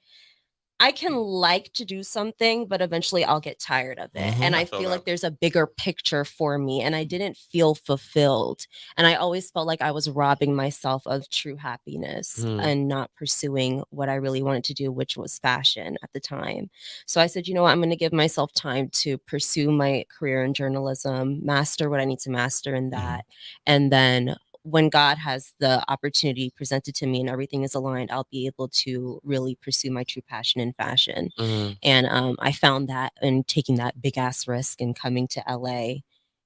I can like to do something, but eventually I'll get tired of it. And I feel like there's a bigger picture for me, and I didn't feel fulfilled. And I always felt like I was robbing myself of true happiness and not pursuing what I really wanted to do, which was fashion at the time. So I said, you know what, I'm going to give myself time to pursue my career in journalism, master what I need to master in that. And then when God has the opportunity presented to me and everything is aligned, I'll be able to really pursue my true passion in fashion. And I found that in taking that big ass risk and coming to LA.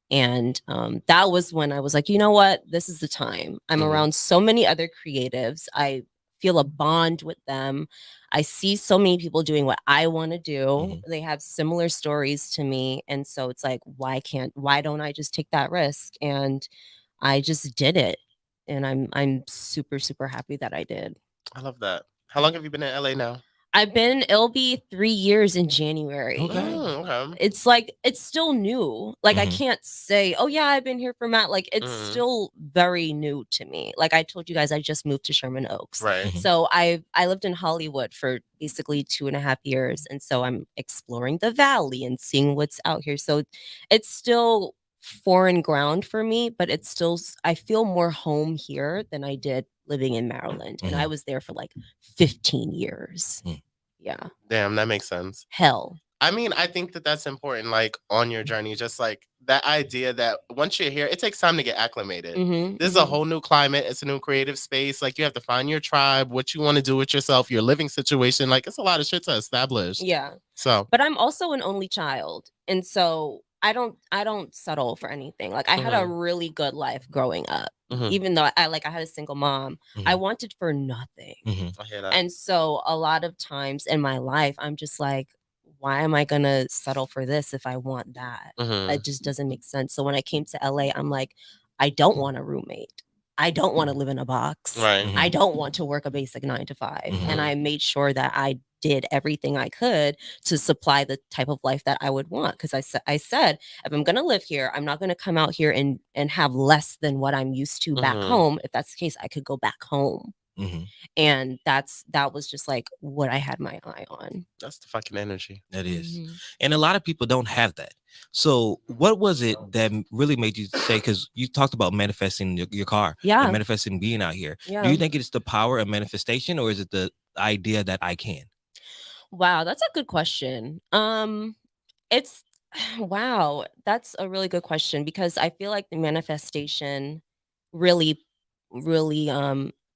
And that was when I was like, you know what? This is the time. I'm around so many other creatives. I feel a bond with them. I see so many people doing what I want to do. They have similar stories to me. And so it's like, why don't I just take that risk? And I just did it, and I'm super, super happy that I did. I love that. How long have you been in LA now? It'll be 3 years in January. Okay. It's like, it's still new. Like, I can't say, oh yeah, I've been here for Matt. Like, it's still very new to me. Like I told you guys, I just moved to Sherman Oaks. Right. So I lived in Hollywood for basically 2.5 years. And so I'm exploring the Valley and seeing what's out here. So it's still foreign ground for me, but it's still, I feel more home here than I did living in Maryland. And I was there for like 15 years. Yeah. Damn, that makes sense. Hell. I mean, I think that that's important, like on your journey, just like that idea that once you're here, it takes time to get acclimated. This is a whole new climate. It's a new creative space. Like you have to find your tribe, what you want to do with yourself, your living situation. Like it's a lot of shit to establish. Yeah. So, but I'm also an only child, and so I don't settle for anything. Like I had a really good life growing up, even though I had a single mom. I wanted for nothing, I hear that. and so a lot of times in my life, I'm just like, why am I gonna settle for this if I want that? It just doesn't make sense. So when I came to LA, I'm like, I don't want a roommate. I don't want to live in a box. Right. I don't want to work a basic 9 to 5. And I made sure that I did everything I could to supply the type of life that I would want. Because I said, if I'm going to live here, I'm not going to come out here and have less than what I'm used to back home. If that's the case, I could go back home. And that was just like what I had my eye on. That's the fucking energy. That is. And a lot of people don't have that. So what was it that really made you say, because you talked about manifesting your car, Yeah, and manifesting being out here. yeah. Do you think it's the power of manifestation, or is it the idea that I can? Wow, that's a good question. It's wow, that's a really good question, because I feel like the manifestation really, really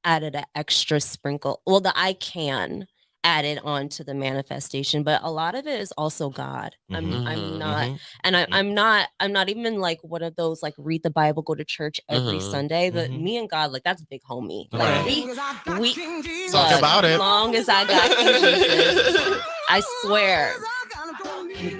added an extra sprinkle. Well, the I can added on to the manifestation, but a lot of it is also God. I'm not, and I'm not even like one of those like read the Bible, go to church every Sunday. But me and God, like that's big homie. Like we talk about it. As long as I got King Jesus, I swear,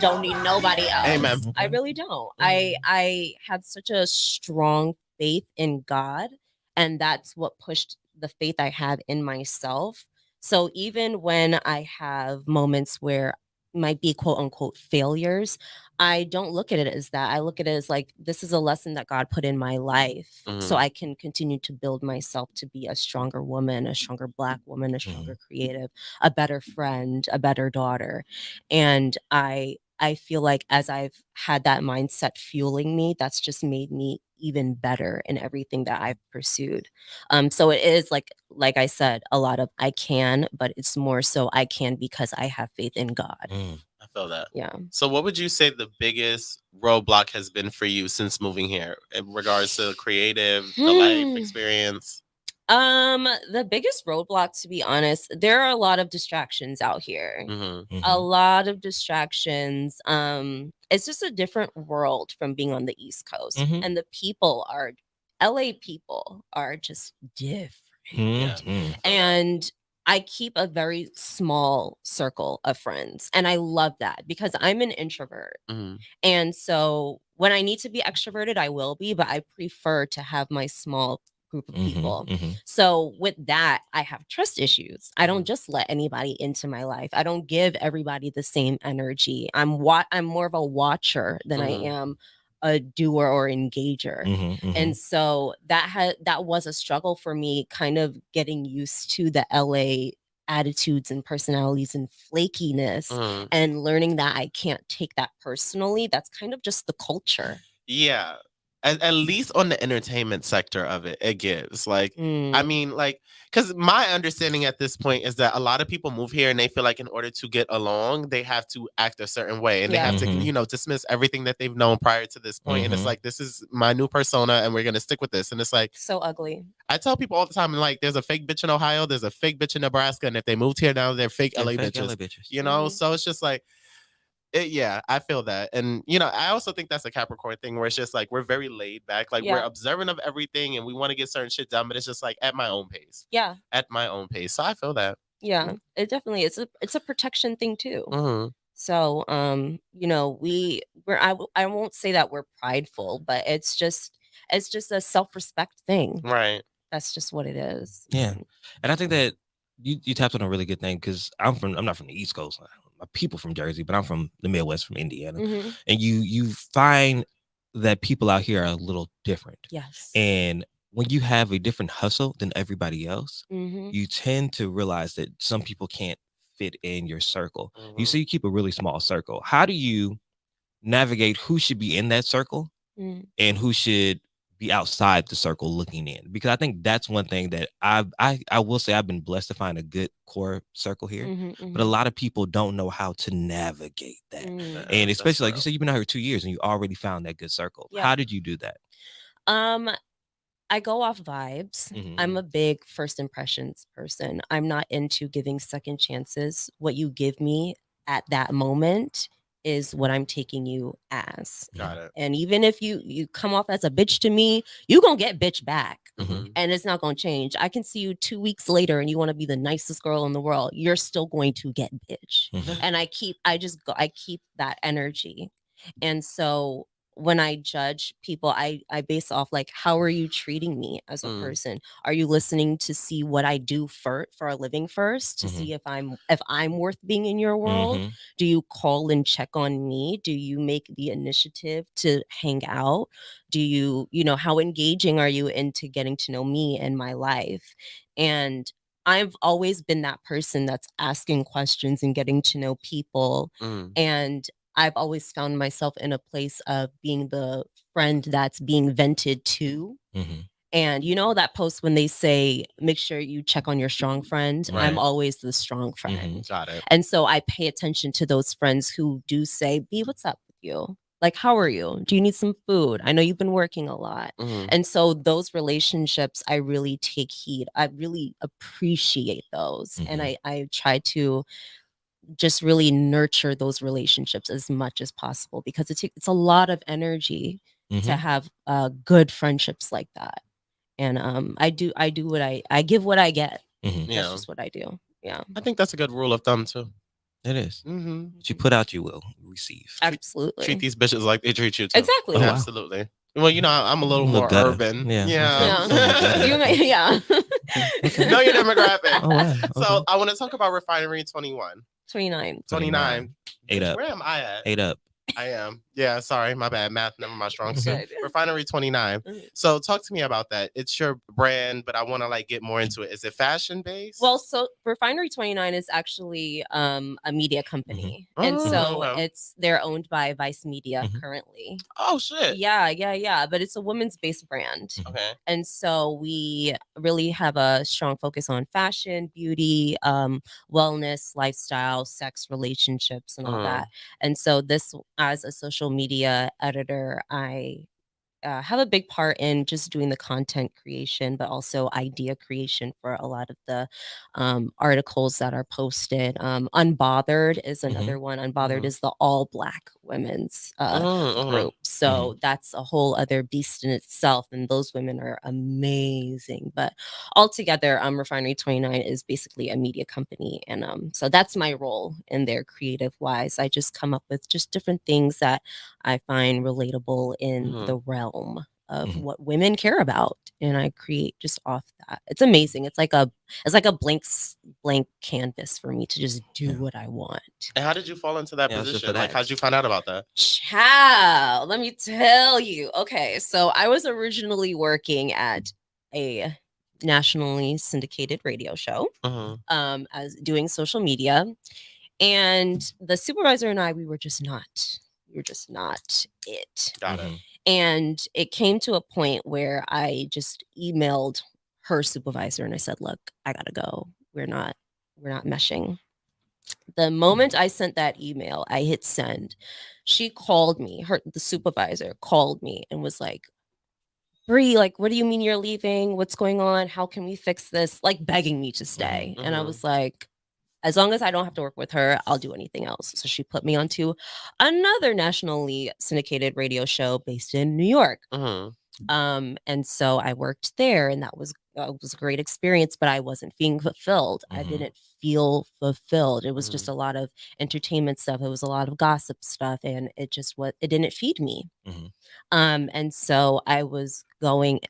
don't need nobody else. Amen. I really don't. I had such a strong faith in God, and that's what pushed the faith I have in myself. So even when I have moments where might be quote unquote failures, I don't look at it as that. I look at it as like, this is a lesson that God put in my life, so I can continue to build myself to be a stronger woman, a stronger Black woman, a stronger creative, a better friend, a better daughter. And I feel like as I've had that mindset fueling me, that's just made me even better in everything that I've pursued. So it is like I said, a lot of I can, but it's more so I can because I have faith in God. I feel that. Yeah. So what would you say the biggest roadblock has been for you since moving here in regards to creative, the life experience? The biggest roadblock, to be honest, there are a lot of distractions out here. A lot of distractions. It's just a different world from being on the East Coast. And the people are LA people are just different. And I keep a very small circle of friends. And I love that because I'm an introvert. And so when I need to be extroverted, I will be, but I prefer to have my small group of people. So with that, I have trust issues. I don't just let anybody into my life. I don't give everybody the same energy. I'm more of a watcher than I am a doer or engager. And so that was a struggle for me, kind of getting used to the LA attitudes and personalities and flakiness, and learning that I can't take that personally. That's kind of just the culture. Yeah. At least on the entertainment sector of it, it gives. Like, I mean, like, because my understanding at this point is that a lot of people move here and they feel like in order to get along, they have to act a certain way. And they have to, you know, dismiss everything that they've known prior to this point. And it's like, this is my new persona and we're going to stick with this. And it's like, so ugly. I tell people all the time, like, there's a fake bitch in Ohio, there's a fake bitch in Nebraska. And if they moved here now, they're fake LA bitches. You know? So it's just like, yeah, I feel that. And, you know, I also think that's a Capricorn thing where it's just like, we're very laid back. Like, we're observant of everything and we want to get certain shit done, but it's just like at my own pace. Yeah. At my own pace. So I feel that. Yeah, it definitely is. It's a protection thing too. So, you know, I won't say that we're prideful, but it's just a self-respect thing. Right. That's just what it is. Yeah. And I think that you tapped on a really good thing, because I'm not from the East Coast. My people from Jersey, but I'm from the Midwest, from Indiana. And you find that people out here are a little different. Yes. And when you have a different hustle than everybody else, you tend to realize that some people can't fit in your circle. You keep a really small circle. How do you navigate who should be in that circle and who should be outside the circle looking in, because I think that's one thing that I will say I've been blessed to find a good core circle here, but a lot of people don't know how to navigate that. And especially like you said, you've been out here 2 years and you already found that good circle. Yeah. How did you do that? I go off vibes. I'm a big first impressions person. I'm not into giving second chances. What you give me at that moment is what I'm taking you as. Got it. And even if you come off as a bitch to me, you gonna get bitch back. And it's not gonna change. I can see you 2 weeks later and you want to be the nicest girl in the world. You're still going to get bitch. And I keep that energy. And so when I judge people, I base off like, how are you treating me as a person? Are you listening to see what I do for a living first, to see if I'm worth being in your world? Do you call and check on me? Do you make the initiative to hang out? Do you how engaging are you into getting to know me and my life? And I've always been that person that's asking questions and getting to know people. And I've always found myself in a place of being the friend that's being vented to. And that post when they say, make sure you check on your strong friend. Right. I'm always the strong friend. Got it. And so I pay attention to those friends who do say, B, what's up with you? Like, how are you? Do you need some food? I know you've been working a lot. And so those relationships, I really take heed. I really appreciate those. And I try to just really nurture those relationships as much as possible, because it's a lot of energy to have good friendships like that. And I do what I give what I get. That's just what I do. Yeah, I think that's a good rule of thumb too. It is. What you put out, you will receive. Absolutely. Treat these bitches like they treat you too. Exactly. Oh, wow. Absolutely. Well, I'm a little A more gutter. urban. Yeah. Yeah. Know your demographic. Oh, wow. So I want to talk about Refinery 21. 29. 29. 8 up. Where am I at? 8 up. I am. Yeah, sorry, my bad. Math, never my strong suit. Good. Refinery 29. So talk to me about that. It's your brand, but I want to get more into it. Is it fashion based? Well, so Refinery 29 is actually a media company. And so they're owned by Vice Media currently. Oh shit. Yeah. But it's a women's based brand. Okay. And so we really have a strong focus on fashion, beauty, wellness, lifestyle, sex, relationships, and all that. And so this, as a social media editor, I have a big part in just doing the content creation, but also idea creation for a lot of the articles that are posted. Unbothered is another one. Unbothered is the all Black women's group. So that's a whole other beast in itself. And those women are amazing. But altogether, Refinery 29 is basically a media company. And so that's my role in there creative wise. I just come up with just different things that I find relatable in the realm of what women care about, and I create just off that. It's amazing. It's like a blank canvas for me to just do what I want. And how did you fall into that position? How did you find out about that? Child, let me tell you. Okay, so I was originally working at a nationally syndicated radio show, as doing social media, and the supervisor and I, we were just not it. Got it. And it came to a point where I just emailed her supervisor and I said, look, I gotta go. We're not meshing. The moment I sent that email, I hit send. She called me, the supervisor called me and was like, Bree, what do you mean you're leaving? What's going on? How can we fix this? Begging me to stay. And I was like, as long as I don't have to work with her, I'll do anything else. So she put me onto another nationally syndicated radio show based in New York. And so I worked there, and that was a great experience, but I wasn't being fulfilled. I didn't feel fulfilled. It was just a lot of entertainment stuff. It was a lot of gossip stuff, and it didn't feed me. And so I was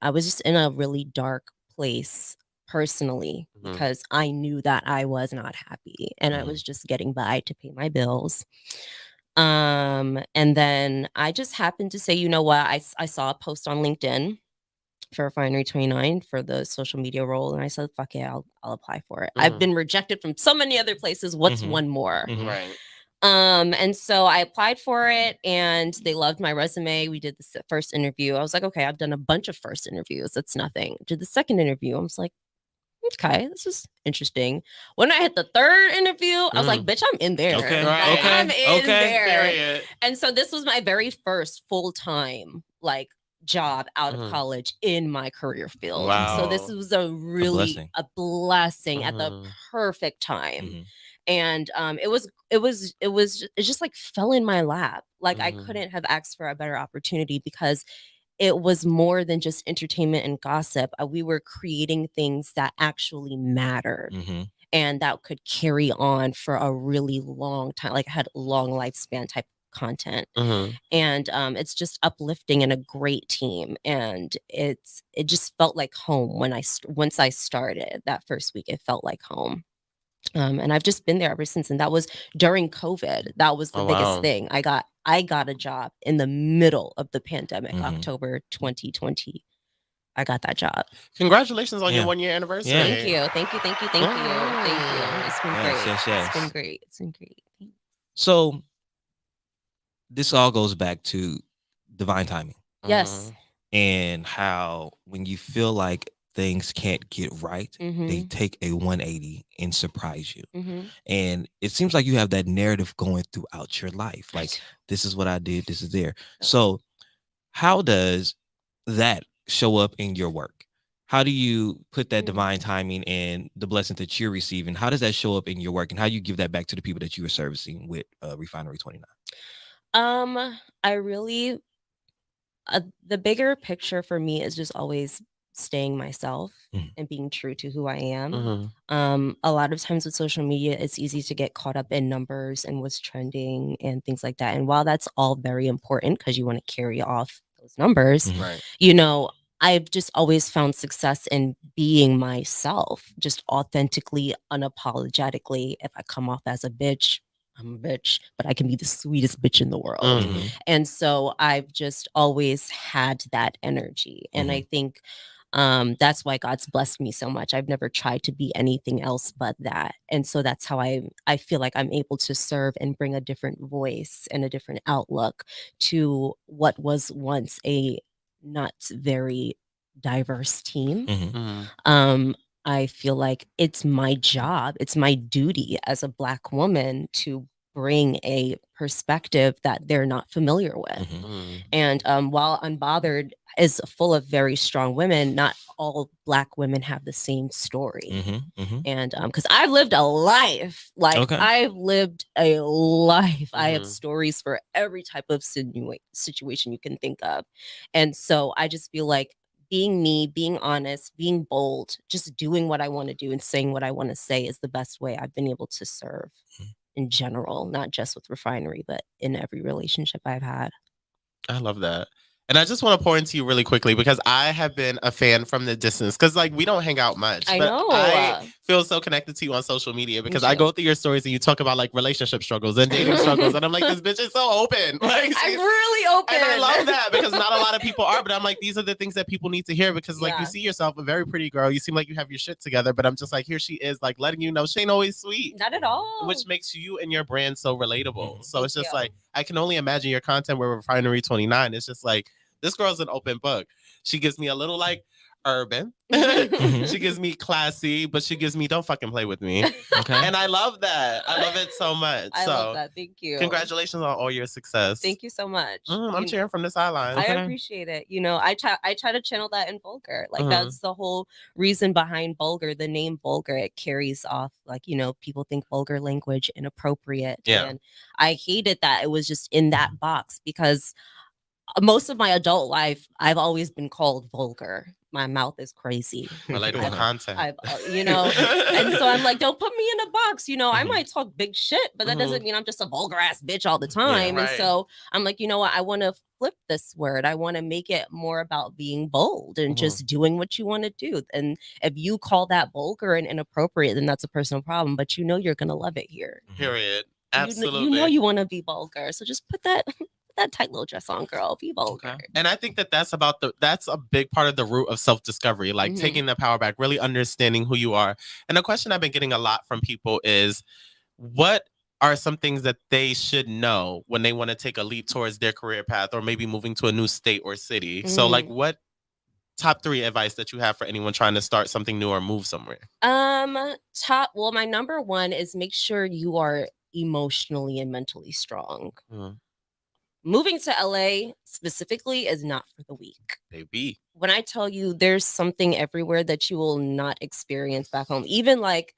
just in a really dark place personally, because I knew that I was not happy and I was just getting by to pay my bills. And then I just happened to say, you know what, I saw a post on LinkedIn for Refinery 29 for the social media role, and I said, fuck it, I'll apply for it. I've been rejected from so many other places. What's one more? Right. And so I applied for it and they loved my resume. We did the first interview. I was like, okay, I've done a bunch of first interviews. That's nothing. Did the second interview. I was like, okay, this is interesting. When I hit the third interview, I was like, bitch, I'm in there. Okay, Like, okay, I'm in there. Period. And so this was my very first full-time like job out of college in my career field. Wow. So this was a really a blessing at the perfect time. And it just like fell in my lap. Like I couldn't have asked for a better opportunity because it was more than just entertainment and gossip. We were creating things that actually mattered and that could carry on for a really long time. Like I had long lifespan type content. And it's just uplifting and a great team. And it just felt like home when once I started that first week, it felt like home. And I've just been there ever since. And that was during COVID. That was the biggest thing. I got a job in the middle of the pandemic, October 2020. I got that job. Congratulations on your 1-year anniversary. Yeah. Thank you. It's been great. It's been great. It's been great. So this all goes back to divine timing. Yes. And how when you feel like things can't get right, they take a 180 and surprise you. And it seems like you have that narrative going throughout your life. Like, this is what I did, this is there. So how does that show up in your work? How do you put that divine timing and the blessing that you're receiving? How does that show up in your work? And how you give that back to the people that you are servicing with Refinery 29? I really, the bigger picture for me is just always staying myself and being true to who I am. A lot of times with social media, it's easy to get caught up in numbers and what's trending and things like that. And while that's all very important because you want to carry off those numbers, you know, I've just always found success in being myself, just authentically, unapologetically. If I come off as a bitch, I'm a bitch, but I can be the sweetest bitch in the world. And so I've just always had that energy. And I think that's why God's blessed me so much. I've never tried to be anything else but that. And so that's how I feel like I'm able to serve and bring a different voice and a different outlook to what was once a not very diverse team. I feel like it's my job, it's my duty as a Black woman to bring a perspective that they're not familiar with. And while Unbothered is full of very strong women, not all Black women have the same story. And because I've lived a life, like I've lived a life. I have stories for every type of situation you can think of. And so I just feel like being me, being honest, being bold, just doing what I want to do and saying what I want to say is the best way I've been able to serve in general, not just with Refinery, but in every relationship I've had. I love that. And I just want to pour into you really quickly because I have been a fan from the distance because like we don't hang out much. I but know. I feel so connected to you on social media because I go through your stories and you talk about like relationship struggles and dating struggles. And I'm like, this bitch is so open. Like, I'm really open. And I love that because not a lot of people are, but I'm like, these are the things that people need to hear because like you see yourself a very pretty girl. You seem like you have your shit together, but I'm just like, here she is like letting you know she ain't always sweet. Not at all. Which makes you and your brand so relatable. So it's just like, I can only imagine your content with Refinery 29. It's just like, this girl's an open book. She gives me a little like urban. She gives me classy, but she gives me don't fucking play with me. And I love that. I love it so much. I love that. Thank you. Congratulations on all your success. Thank you so much. I'm cheering from the sidelines. I appreciate it. You know, I try to channel that in Vulgar. Like that's the whole reason behind Vulgar. The name Vulgar, it carries off like, you know, people think vulgar language inappropriate. And I hated that it was just in that box because most of my adult life, I've always been called vulgar. My mouth is crazy. Relatable content. You know, and so I'm like, don't put me in a box. You know, I might talk big shit, but that doesn't mean I'm just a vulgar ass bitch all the time. And so I'm like, you know what? I want to flip this word. I want to make it more about being bold and just doing what you want to do. And if you call that vulgar and inappropriate, then that's a personal problem. But you know, you're going to love it here. Period. Absolutely. You know, you want to be vulgar. So just put that tight little dress on, girl. Be vulgar. And I think that's a big part of the root of self-discovery, like taking the power back, really understanding who you are. And the question I've been getting a lot from people is, what are some things that they should know when they want to take a leap towards their career path or maybe moving to a new state or city? So like what top 3 advice that you have for anyone trying to start something new or move somewhere? My number 1 is make sure you are emotionally and mentally strong. Moving to LA specifically is not for the weak. Baby. When I tell you there's something everywhere that you will not experience back home, even like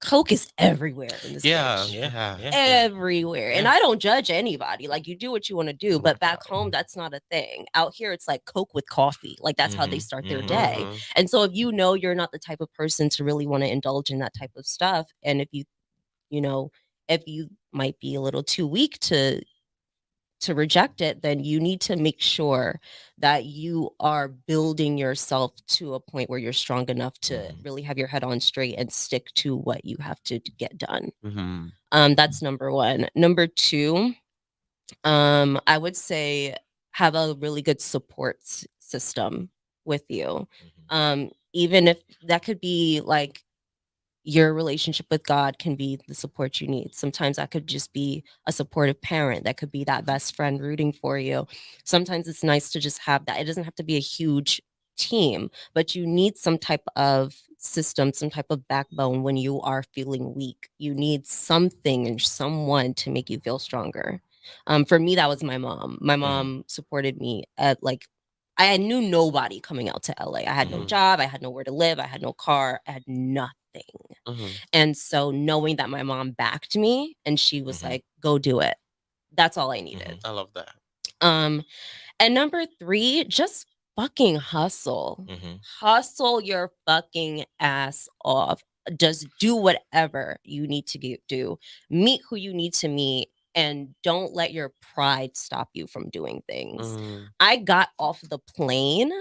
Coke is everywhere in this bitch. Everywhere. And I don't judge anybody. Like, you do what you want to do, but back home, that's not a thing. Out here, it's like Coke with coffee. Like, that's how they start their day. And so if you know you're not the type of person to really want to indulge in that type of stuff, and if you might be a little too weak to reject it, then you need to make sure that you are building yourself to a point where you're strong enough to really have your head on straight and stick to what you have to get done. That's number 1. Number 2, I would say have a really good support system with you. Even if that could be like your relationship with God can be the support you need. Sometimes that could just be a supportive parent. That could be that best friend rooting for you. Sometimes it's nice to just have that. It doesn't have to be a huge team, but you need some type of system, some type of backbone when you are feeling weak. You need something and someone to make you feel stronger. For me, that was my mom. My mom supported me at like, I knew nobody coming out to LA. I had no job. I had nowhere to live. I had no car. I had nothing. And so knowing that my mom backed me and she was like, go do it. That's all I needed. I love that. And number 3, just fucking hustle. Hustle your fucking ass off. Just do whatever you need to do. Meet who you need to meet. And don't let your pride stop you from doing things. I got off the plane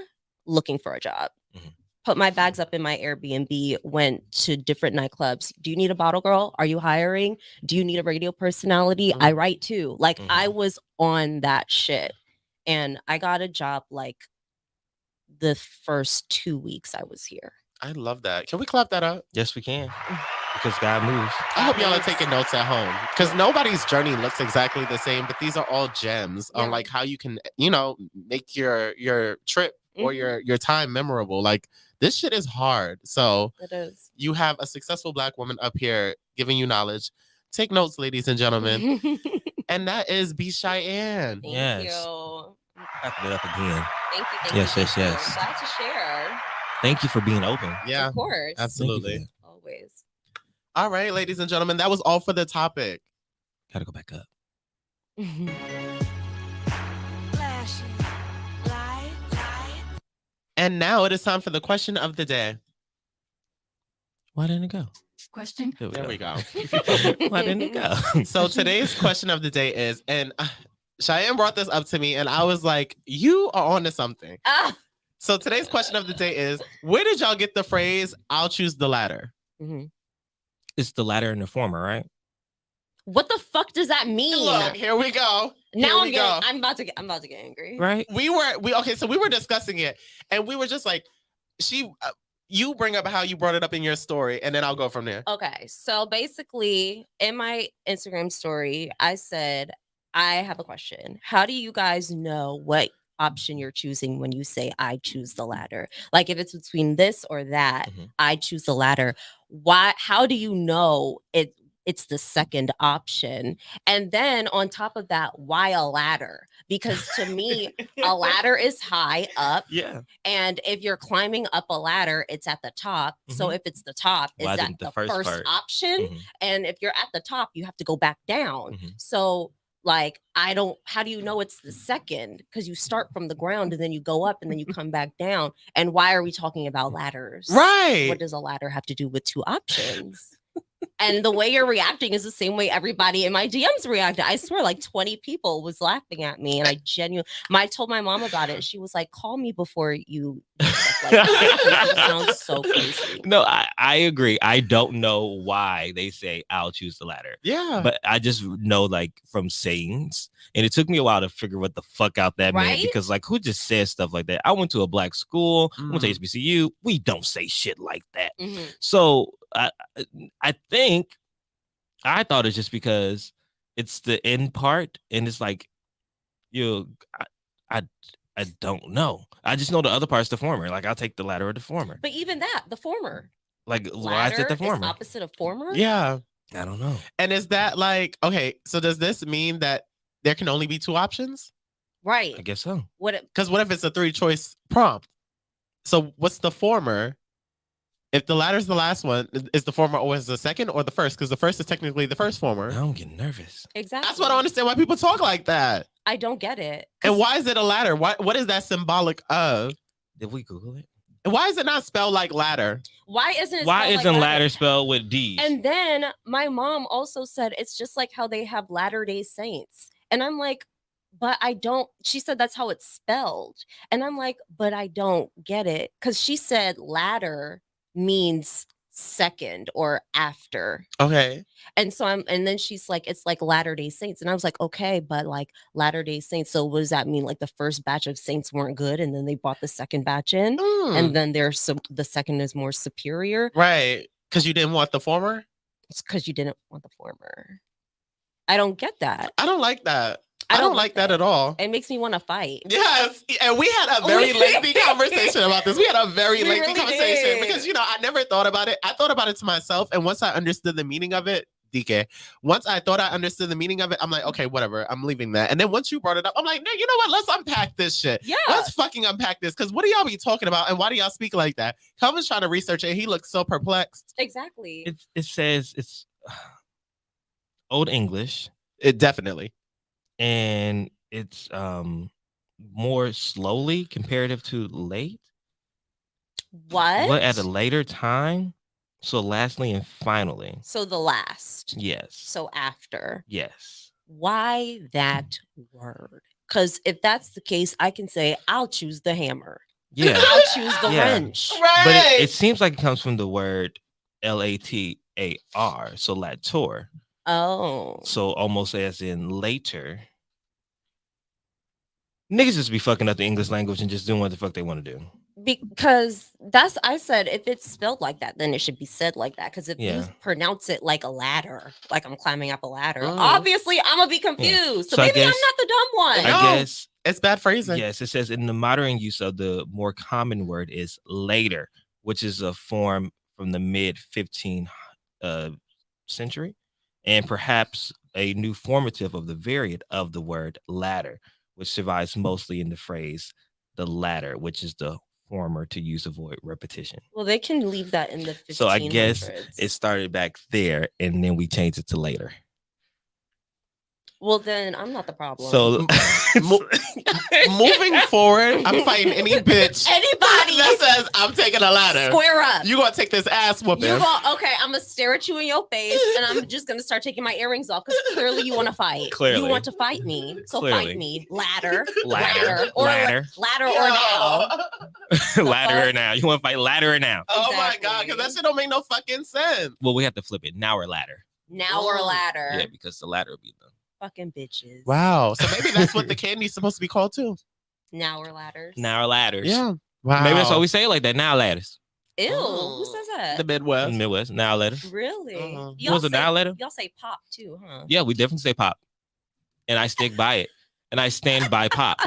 looking for a job. Put my bags up in my Airbnb, went to different nightclubs. Do you need a bottle girl? Are you hiring? Do you need a radio personality? I write too. Like I was on that shit. And I got a job like the first 2 weeks I was here. I love that. Can we clap that up? Yes, we can. Because God moves. I hope y'all are taking notes at home because nobody's journey looks exactly the same, but these are all gems on like how you can, make your trip or your time memorable. Like this shit is hard. So it is. You have a successful Black woman up here giving you knowledge. Take notes, ladies and gentlemen. And that is B. Cheyenne. Thank you. Wrapping it up again. Thank you. Yes. Glad to share. Thank you for being open. Yeah, of course. Absolutely. Always. All right, ladies and gentlemen, that was all for the topic. Gotta go back up. And now it is time for the question of the day. Why didn't it go? Question. There we go. Why didn't it go? So today's question of the day is, and Cheyenne brought this up to me, and I was like, you are on to something. So today's question of the day is, where did y'all get the phrase, I'll choose the latter? It's the latter and the former, right? What the fuck does that mean? Look, here we go. Now I'm about to get angry. Right? We were discussing it, and we were just like, you bring up how you brought it up in your story, and then I'll go from there. Okay, so basically, in my Instagram story, I said, I have a question. How do you guys know what option you're choosing when you say I choose the latter? Like if it's between this or that, I choose the latter. Why? How do you know it's the second option? And then on top of that, why a ladder? Because to me, a ladder is high up. Yeah. And if you're climbing up a ladder, it's at the top. So if it's the top, is that the first option? And if you're at the top, you have to go back down. So like, how do you know it's the second? Because you start from the ground and then you go up and then you come back down. And why are we talking about ladders? Right. What does a ladder have to do with 2 options? And the way you're reacting is the same way everybody in my DMs reacted. I swear, like 20 people was laughing at me. And I told my mom about it. She was like, call me before you do stuff like that. It sounds so crazy. No, I agree. I don't know why they say I'll choose the latter. Yeah. But I just know like from sayings. And it took me a while to figure what the fuck out that meant. Because like who just says stuff like that? I went to a Black school. I went to HBCU. We don't say shit like that. So I think I thought it's just because it's the end part, and it's like I don't know. I just know the other part's the former. Like I'll take the latter or the former. But even that, the former. Like why is it the Latter former? is opposite of former? Yeah. I don't know. And is that like, okay, so does this mean that there can only be 2 options? Right. I guess so. Because what if it's a 3-choice prompt? So what's the former? If the latter's the last one, is the former always the second or the first? Because the first is technically the first former. I'm getting nervous. Exactly. That's what I don't understand why people talk like that. I don't get it. And why is it a ladder? What is that symbolic of? Did we Google it? And why is it not spelled like ladder? Why isn't it Why spelled isn't like ladder spelled with D's? And then my mom also said it's just like how they have Latter-day Saints. And I'm like, but I don't. She said that's how it's spelled. And I'm like, but I don't get it. Because she said ladder means second or after. Okay. And so and then she's like, it's like Latter-day Saints. And I was like, okay, but like Latter-day Saints. So what does that mean? Like the first batch of saints weren't good and then they brought the second batch in. And then the second is more superior. Right. Because you didn't want the former? It's because you didn't want the former. I don't get that. I don't like that. I don't like that at all. It makes me want to fight. Yes. And we had a very lengthy conversation about this. We had a very lengthy conversation did. because, I never thought about it. I thought about it to myself. And once I understood the meaning of it, DK, once I thought I understood the meaning of it, I'm like, okay, whatever. I'm leaving that. And then once you brought it up, I'm like, no, you know what? Let's unpack this shit. Yeah. Let's fucking unpack this. Because what do y'all be talking about? And why do y'all speak like that? Kelvin's trying to research it. He looks so perplexed. Exactly. It says it's Old English. It definitely. And it's more slowly comparative to late. What? But at a later time. So lastly and finally. So the last. Yes. So after. Yes. Why that word? Because if that's the case, I can say I'll choose the hammer. Yeah. I'll choose the wrench. Right. But it seems like it comes from the word latar. So lator. Oh. So almost as in later. Niggas just be fucking up the English language and just doing what the fuck they want to do. Because I said if it's spelled like that, then it should be said like that. Because if you pronounce it like a ladder, like I'm climbing up a ladder, obviously I'm gonna be confused. So maybe I'm not the dumb one. I guess it's bad phrasing. Yes, it says in the modern use of the more common word is later, which is a form from the mid 15th century, and perhaps a new formative of the variant of the word ladder, which survives mostly in the phrase the latter, which is the former to use avoid repetition. Well, they can leave that in the 1500s. So I guess it started back there and then we changed it to later. Well, then I'm not the problem. So moving forward, I'm fighting any bitch. Anybody that says I'm taking a ladder. Square up. You gonna take this ass whooping. Okay, I'm gonna stare at you in your face and I'm just gonna start taking my earrings off because clearly you want to fight. Clearly. You want to fight me. So fight me. Ladder or ladder. now. Ladder or now. You want to fight ladder or now? Oh my God, because that shit don't make no fucking sense. Well, we have to flip it. Now or ladder. Now or ladder. Yeah, because the ladder will be the fucking bitches. Wow. So maybe that's what the candy's supposed to be called too. Now or ladders. Now or ladders. Yeah. Wow. Maybe that's why we say it like that. Now ladders. Ew. Who says that? The Midwest. Midwest. Now ladders. Really? Was it now ladders? Y'all say pop too, huh? Yeah, we definitely say pop. And I stick by it. And I stand by pop.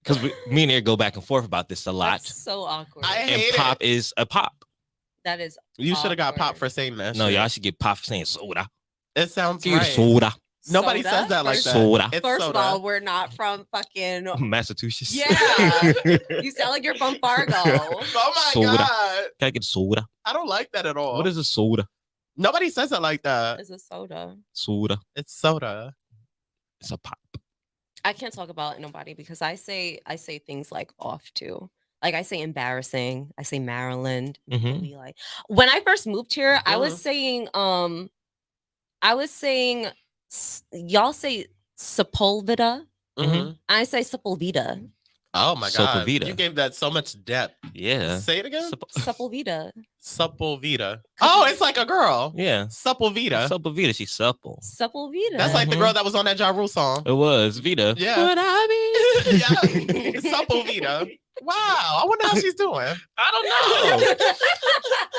Because me and Eric go back and forth about this a lot. That's so awkward. And pop is a pop. That is You should have got pop for saying that. No, y'all should get pop for saying soda. It sounds right. Soda. Nobody soda? says that like that. Soda. First soda. of all, we're not from fucking Massachusetts. Yeah. You sound like you're from Fargo. Oh my soda. God. Can I get soda? I don't like that at all. What is a soda? Nobody says it like that. It's a soda. Soda. It's soda. It's a pop. I can't talk about nobody because I say things like off too. Like I say embarrassing. I say Maryland. Mm-hmm. Like when I first moved here, I was saying y'all say Sepulveda. Mm-hmm. I say Sepulveda. Oh my God. Sepulveda. You gave that so much depth. Yeah. Say it again. Sepulveda. Sepulveda. Oh, it's like a girl. Yeah. Sepulveda. Sepulveda. She's supple. Sepulveda. That's like the girl that was on that Ja Rule song. It was Vita. Yeah. But I mean, yeah. Sepulveda. Wow. I wonder how she's doing. I don't know.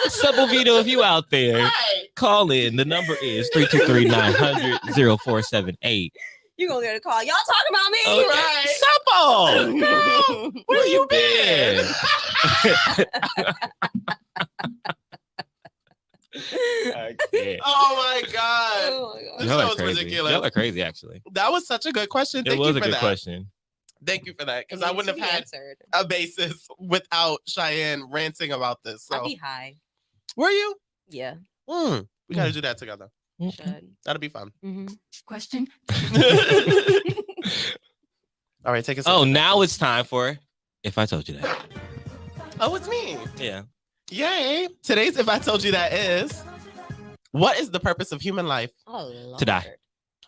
Sepulveda, if you out there. Right. call in. The number is 323-900-0478. You gonna get a call? Y'all talking about me, Okay. right? Supple, girl, where you been? I can't. Oh my god. Oh my God. This Y'all show are is crazy. ridiculous. Y'all are crazy, actually. That was such a good question. It Thank was you a for good that. question. Thank you for that. Because It I needs wouldn't to have be had answered. a basis without Cheyenne ranting about this. I'd So be high. were you? Yeah, We gotta do that together. should. That'll be fun. Question. All right, take us. Oh, now it's time for If I Told You That. Oh, it's me. Yeah. Yay. Today's If I Told You That is, what is the purpose of human life? Oh, Lord. To die.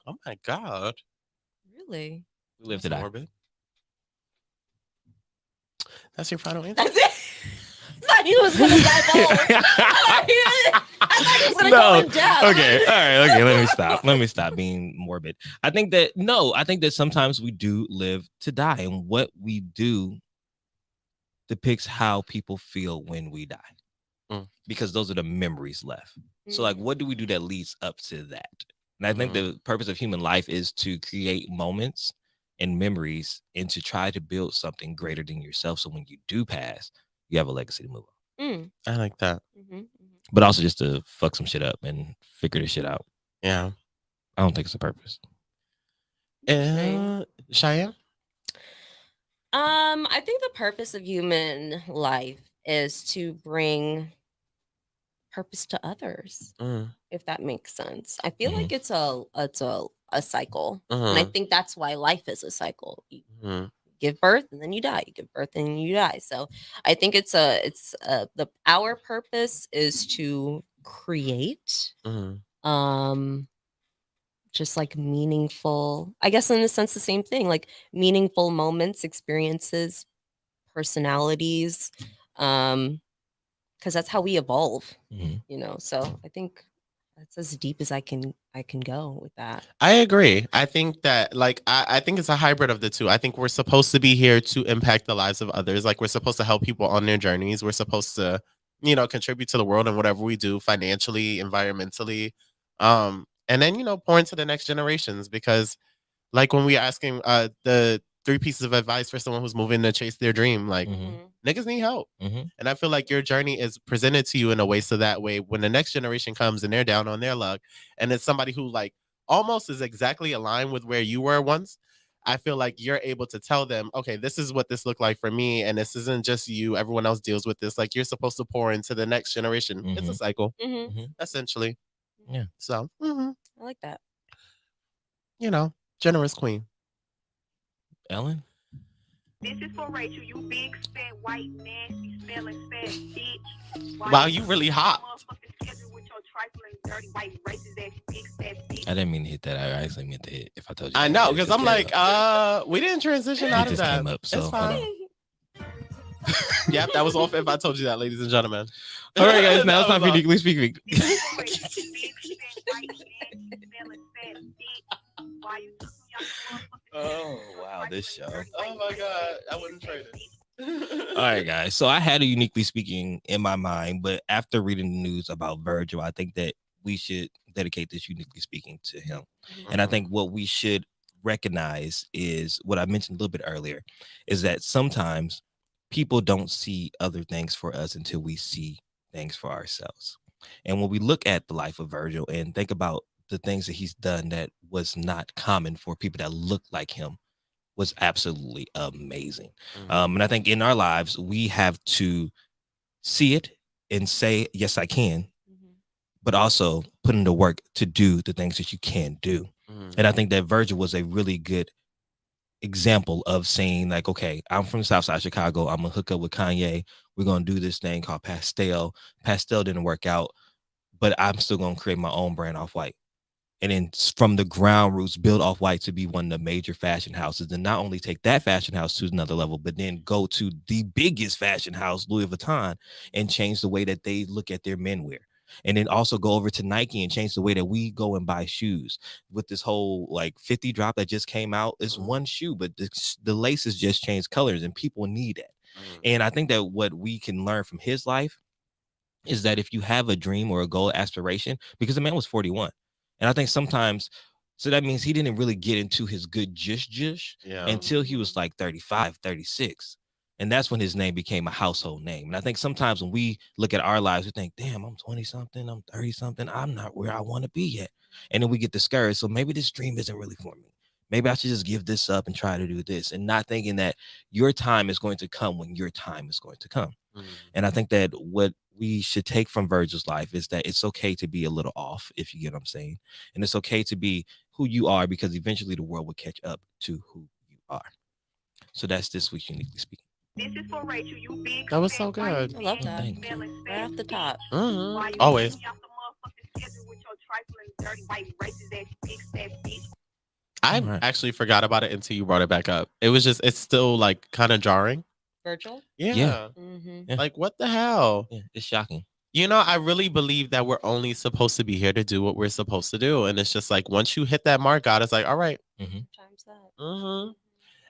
Oh my God. Really? We live to die. Morbid. That's your final answer? That's it. I thought he was gonna divulge. I thought he was gonna go in depth. Okay. All right. Okay. Let me stop. Let me stop being morbid. I think that sometimes we do live to die, and what we do depicts how people feel when we die, because those are the memories left. So, like, what do we do that leads up to that? And I think the purpose of human life is to create moments and memories and to try to build something greater than yourself. So when you do pass, you have a legacy to move on. I like that. But also just to fuck some shit up and figure this shit out. Yeah. I don't think it's a purpose. Cheyenne? I think the purpose of human life is to bring purpose to others, if that makes sense. I feel like it's a cycle, and I think that's why life is a cycle. You give birth and then you die. You give birth and you die. So I think our purpose is to create, just like meaningful. I guess in a sense the same thing, like meaningful moments, experiences, personalities. Because that's how we evolve, So I think that's as deep as I can go with that. I agree. I think that, like, I think it's a hybrid of the two. I think we're supposed to be here to impact the lives of others. Like, we're supposed to help people on their journeys. We're supposed to, contribute to the world in whatever we do, financially, environmentally, and then pour into the next generations. Because, like, when we asking the 3 pieces of advice for someone who's moving to chase their dream, like, niggas need help. And I feel like your journey is presented to you in a way so that way when the next generation comes and they're down on their luck and it's somebody who like almost is exactly aligned with where you were once, I feel like you're able to tell them, okay, this is what this looked like for me, and this isn't just you, everyone else deals with this. Like, you're supposed to pour into the next generation. It's a cycle, essentially. Yeah. So I like that. Generous queen. Ellen? This is for Rachel, you big, fat, white, nasty, smelling, fat bitch. Wow, you really hot. I didn't mean to hit that. I actually meant to hit If I Told You. I know, because I'm like, we didn't transition out of just that. came up, so it's fine. Yep, that was off If I Told You That, ladies and gentlemen. All right, guys, now it's time for Uniquely Speaking. Oh, wow, this show. Oh my God, I wouldn't trade it. All right, guys. So I had a Uniquely Speaking in my mind, but after reading the news about Virgil, I think that we should dedicate this Uniquely Speaking to him. And I think what we should recognize is what I mentioned a little bit earlier, is that sometimes people don't see other things for us until we see things for ourselves. And when we look at the life of Virgil and think about the things that he's done that was not common for people that look like him, was absolutely amazing. And I think in our lives, we have to see it and say, yes, I can, but also put in the work to do the things that you can do. And I think that Virgil was a really good example of saying, like, okay, I'm from the South Side of Chicago. I'm going to hook up with Kanye. We're going to do this thing called Pastel. Pastel didn't work out, but I'm still going to create my own brand Off-White. And then from the ground roots, build Off-White to be one of the major fashion houses. And not only take that fashion house to another level, but then go to the biggest fashion house, Louis Vuitton, and change the way that they look at their men wear. And then also go over to Nike and change the way that we go and buy shoes. With this whole like 50 drop that just came out, it's one shoe, but the laces just changed colors and people need it. And I think that what we can learn from his life is that if you have a dream or a goal, aspiration, because the man was 41, and I think sometimes, so that means he didn't really get into his good jush Yeah. until he was like 35, 36. And that's when his name became a household name. And I think sometimes when we look at our lives, we think, damn, I'm 20 something, I'm 30 something, I'm not where I want to be yet. And then we get discouraged. So maybe this dream isn't really for me. Maybe I should just give this up and try to do this, and not thinking that your time is going to come when your time is going to come. And I think that what we should take from Virgil's life is that it's okay to be a little off, if you get what I'm saying. And it's okay to be who you are, because eventually the world will catch up to who you are. So that's this week uniquely speaking. This is for Rachel, you big That was fat so white good. I love man, that. Thank you. smelling Right off the top. Why you Always. eating out the motherfucking schedule with your trifling, dirty, white, racist ass, big fat bitch? I Right. actually forgot about it until you brought it back up. It was just, it's still like kind of jarring. Virgil. Yeah. Mm-hmm. Yeah. Like, what the hell? Yeah, it's shocking. You know, I really believe that we're only supposed to be here to do what we're supposed to do. And it's just like, once you hit that mark, God is like, all right. Time's up. Mm-hmm.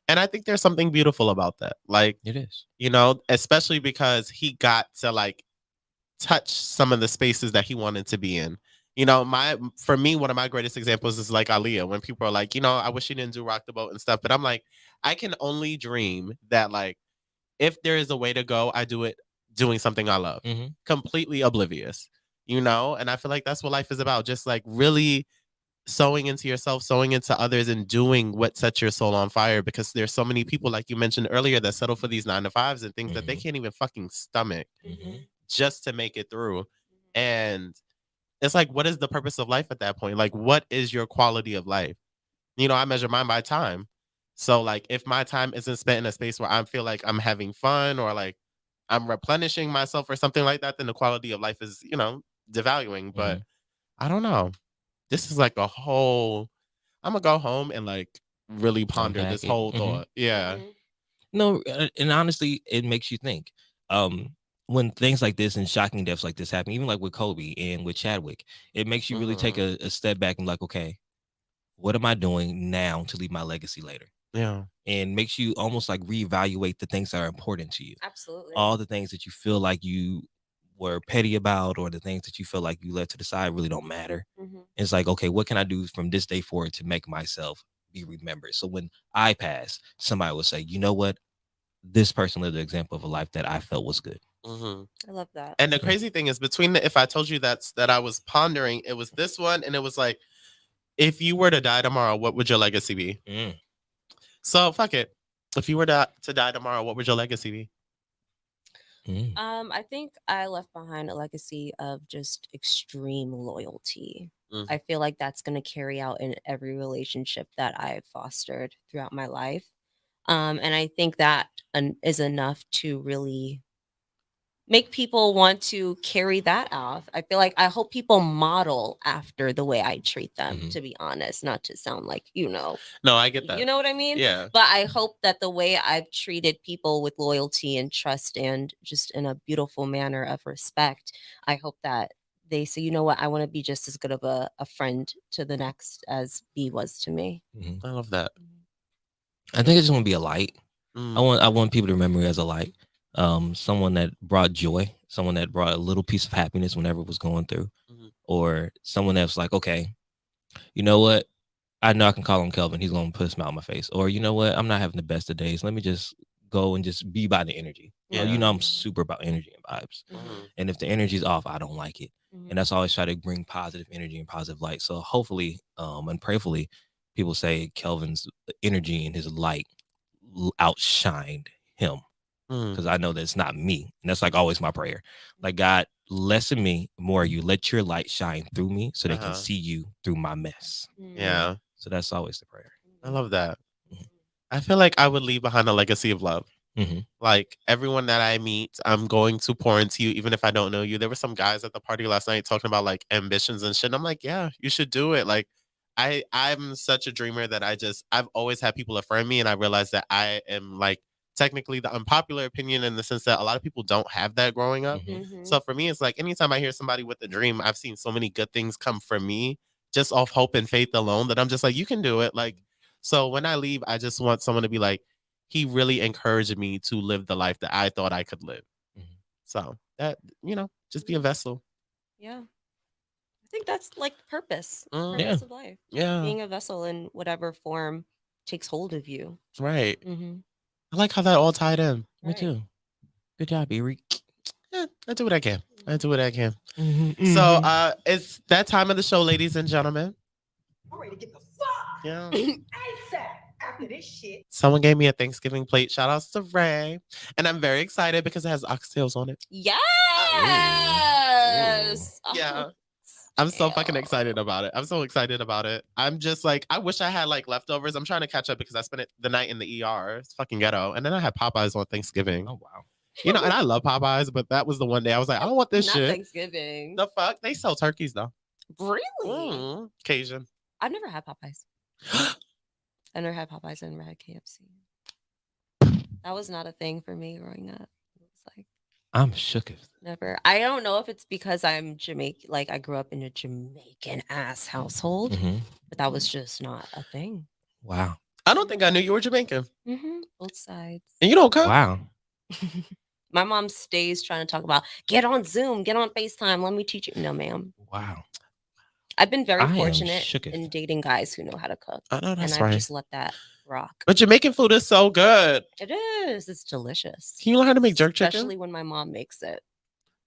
And I think there's something beautiful about that. Like, It is. you know, especially because he got to like touch some of the spaces that he wanted to be in. You know, for me, one of my greatest examples is like Aaliyah, when people are like, you know, I wish she didn't do Rock the Boat and stuff. But I'm like, I can only dream that like, if there is a way to go, I do it doing something I love, completely oblivious, you know? And I feel like that's what life is about. Just like really sowing into yourself, sowing into others, and doing what sets your soul on fire. Because there's so many people, like you mentioned earlier, that settle for these 9-to-5s and things that they can't even fucking stomach just to make it through. And it's like, what is the purpose of life at that point? Like, what is your quality of life? You know, I measure mine by time. So like, if my time isn't spent in a space where I feel like I'm having fun or like I'm replenishing myself or something like that, then the quality of life is, you know, devaluing. But I don't know. This is like a whole, I'm gonna go home and like really ponder Unpack this it. whole thought. Yeah. No, and honestly, it makes you think. When things like this and shocking deaths like this happen, even like with Kobe and with Chadwick, it makes you really take a step back and like, okay, what am I doing now to leave my legacy later? Yeah. And makes you almost like reevaluate the things that are important to you. Absolutely. All the things that you feel like you were petty about, or the things that you feel like you let to the side, really don't matter. It's like, okay, what can I do from this day forward to make myself be remembered? So when I pass, somebody will say, you know what? This person lived an example of a life that I felt was good. I love that. And the crazy thing is, between the, if I told you that I was pondering, it was this one, and it was like, if you were to die tomorrow, what would your legacy be? So fuck it. If you were to die tomorrow, what would your legacy be? I think I left behind a legacy of just extreme loyalty. I feel like that's going to carry out in every relationship that I've fostered throughout my life. And I think that is enough to really make people want to carry that off. I feel like I hope people model after the way I treat them, to be honest, not to sound like, you know. No, I get that. You know what I mean? Yeah. But I hope that the way I've treated people with loyalty and trust and just in a beautiful manner of respect, I hope that they say, you know what, I want to be just as good of a friend to the next as B was to me. I love that. I think I just want to be a light. I want people to remember me as a light. Someone that brought joy, someone that brought a little piece of happiness whenever it was going through, or someone that's like, okay, you know what? I know I can call on Kelvin. He's going to put a smile on my face. Or, you know what? I'm not having the best of days. Let me just go and just be by the energy. Yeah. You know, I'm super about energy and vibes. And if the energy's off, I don't like it. And that's always try to bring positive energy and positive light. So hopefully, and prayerfully, people say Kelvin's energy and his light outshined him. Because I know that it's not me. And that's like always my prayer. Like, God, less of me, more of you. Let your light shine through me so they can see you through my mess. Yeah. So that's always the prayer. I love that. I feel like I would leave behind a legacy of love. Like, everyone that I meet, I'm going to pour into you, even if I don't know you. There were some guys at the party last night talking about like ambitions and shit. And I'm like, yeah, you should do it. Like, I'm such a dreamer that I've always had people affirm me. And I realized that I am like, technically the unpopular opinion, in the sense that a lot of people don't have that growing up. So for me, it's like, anytime I hear somebody with a dream, I've seen so many good things come from me just off hope and faith alone, that I'm just like, you can do it. Like, so when I leave, I just want someone to be like, he really encouraged me to live the life that I thought I could live. So that, you know, Just be a vessel. Yeah. I think that's like the purpose. Mm. Purpose of life. Yeah. Being a vessel in whatever form takes hold of you. Right. Mm-hmm. I like how that all tied in. Me too. Good job, Erie. Yeah, I do what I can. I do what I can. Mm-hmm, So it's that time of the show, ladies and gentlemen. I'm ready to get the fuck Yeah. ASAP after this shit. Someone gave me a Thanksgiving plate. Shout outs to Ray. And I'm very excited because it has oxtails on it. Yes. Yeah. Oh, I'm so fucking damn. excited about it. I'm so excited about it. I'm just like, I wish I had like leftovers. I'm trying to catch up because I spent the night in the ER. It's fucking ghetto. And then I had Popeyes on Thanksgiving. Oh wow. You know, and I love Popeyes, but that was the one day I was like, I don't want this Not shit. Thanksgiving. The fuck? They sell turkeys though. Really? Cajun. I've never had Popeyes. I never had Popeyes. I never had KFC. That was not a thing for me growing up. It was like I'm shook. never. I don't know if it's because I'm Jamaican. Like I grew up in a Jamaican ass household, Mm-hmm. but that was just not a thing. Wow. I don't think I knew you were Jamaican. Both sides. And you don't cook? Wow. My mom stays trying to talk about get on Zoom, get on FaceTime. Let me teach you. No, ma'am. Wow. I've been very I am fortunate shooketh. in dating guys who know how to cook. I know And that's I've right. just let that rock. But Jamaican food is so good. It is. It's delicious. Can you learn how to make jerk chicken? Especially when my mom makes it.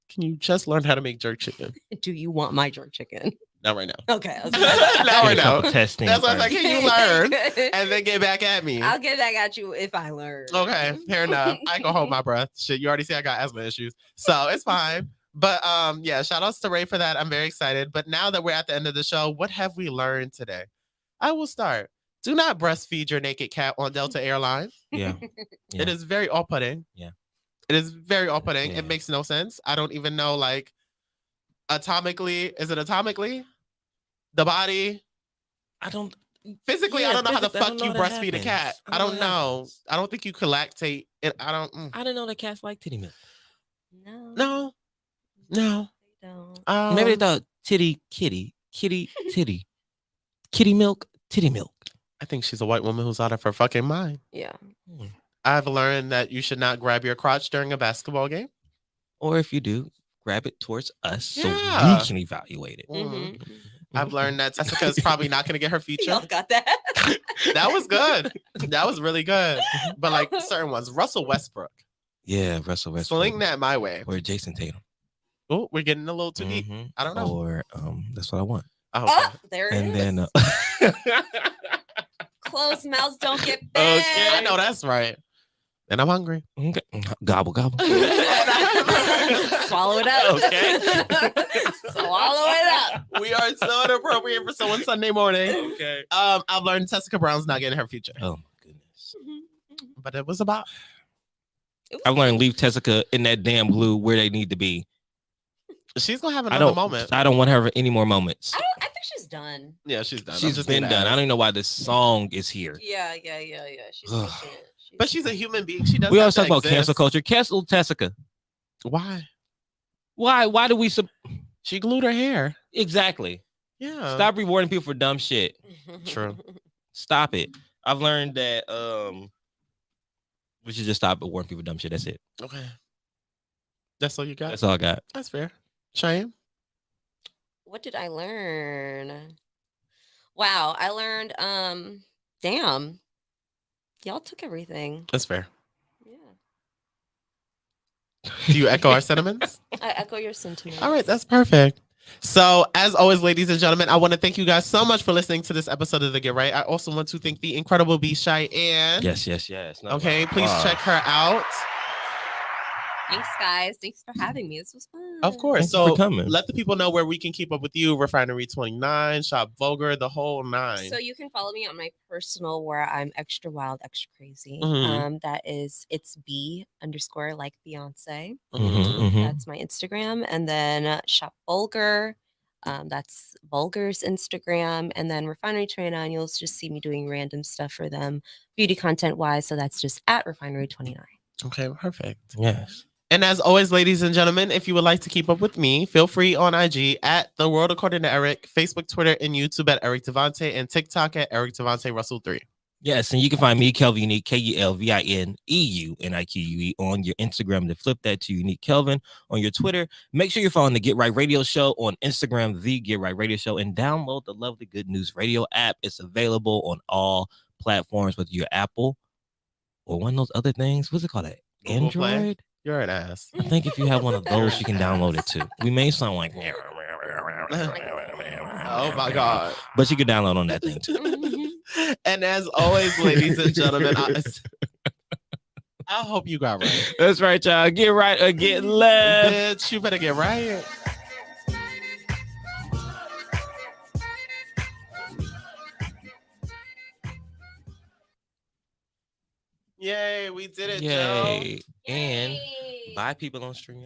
Can you just learn how to make jerk chicken? Do you want my jerk chicken? Not right now. Okay. Not right now. Testing. That's why I was like, first. can you learn? And then get back at me. I'll get back at you if I learn. Okay, fair enough. I can hold my breath. Shit, you already see I got asthma issues. So it's fine. But yeah, shout outs to Ray for that. I'm very excited. But now that we're at the end of the show, what have we learned today? I will start. Do not breastfeed your naked cat on Delta Airlines. Yeah. It is very off-putting. Yeah. It is very off-putting. Yeah. It makes no sense. I don't even know, like, atomically, is it atomically? The body? I don't. Physically, Yeah, I don't know how the physically, I fuck don't you know that breastfeed a happens. cat. I don't know. I don't think you could lactate. I don't. I didn't know that cats like titty milk. No. No. They don't. Maybe they thought kitty milk, titty milk. I think she's a white woman who's out of her fucking mind. Yeah. I've learned that you should not grab your crotch during a basketball game. Or if you do, grab it towards us so Yeah. we can evaluate it. Mhm. I've learned that Tessica is probably not going to get her feature. Y'all got that? That was good. That was really good. But like certain ones, Russell Westbrook, Yeah, Russell Westbrook. sling that my way. Or Jason Tatum. Oh, we're getting a little too deep. Mhm. I don't know. Or that's what I want. Oh, Oh, there it And is. then Closed mouths don't get fed. okay, I know that's right. And I'm hungry. okay. Gobble gobble. Swallow it up. Okay. Swallow it up. We are so inappropriate for someone Sunday morning. Okay. I've learned Tessica Brown's not getting her future. Oh my goodness. But it was about I've learned leave Tessica in that damn glue where they need to be. she's gonna have I another don't moment. I don't want her any more moments. I think she's done. Yeah, she's done. I'm She's just been being done. I ass. don't even know why this song is here. Yeah. She's Ugh. pushing it. But she's a human being. She doesn't. We have always to talk about exist. cancel culture. Cancel Tessica. Why? Why? Why do we She glued her hair. exactly Yeah. stop rewarding people for dumb shit? True. Stop it. I've learned that we should just stop rewarding people for dumb shit. That's it. Okay. That's all you got? That's all I got. That's fair. Cheyenne? What did I learn? Wow, I learned damn. Y'all took everything. That's fair. Yeah. Do you echo our sentiments? I echo your sentiments. All right, that's perfect. So, as always, ladies and gentlemen, I want to thank you guys so much for listening to this episode of The Get Right. I also want to thank the incredible B Cheyenne. Yes. No, Okay, please wow. check her out. Thanks, guys. Thanks for having me. This was fun. Of course. Thank you So, for coming. let the people know where we can keep up with you. Refinery 29, Shop Vulgar, the whole nine. So you can follow me on my personal where I'm extra wild, extra crazy. Mhm. That is it's B_ like Beyonce. Mhm. That's my Instagram. And then Shop Vulgar. That's Vulgar's Instagram. And then Refinery 29, you'll just see me doing random stuff for them, beauty content wise. So that's just at Refinery 29. Okay, perfect. Yes. And as always, ladies and gentlemen, if you would like to keep up with me, feel free on IG at The World According to Eric, Facebook, Twitter, and YouTube at Eric Devante, and TikTok at Eric Devante Russell 3. Yes, and you can find me, Kelvin Unique, KelvinEuNique, on your Instagram. To flip that to Unique Kelvin on your Twitter. Make sure you're following the Get Right Radio Show on Instagram, the Get Right Radio Show, and download the lovely Good News Radio app. It's available on all platforms, whether you're Apple or one of those other things. What's it called? Google Play? Android? You're an ass. I think if you have one of those, you can download it too. We may sound like, Oh my God. but you can download on that thing too. And as always, ladies and gentlemen, I hope you got right. That's right, y'all. Get right or get left. Bitch, you better get right. Yay, we did it, Joe. Yay. And bye, people on StreamYard.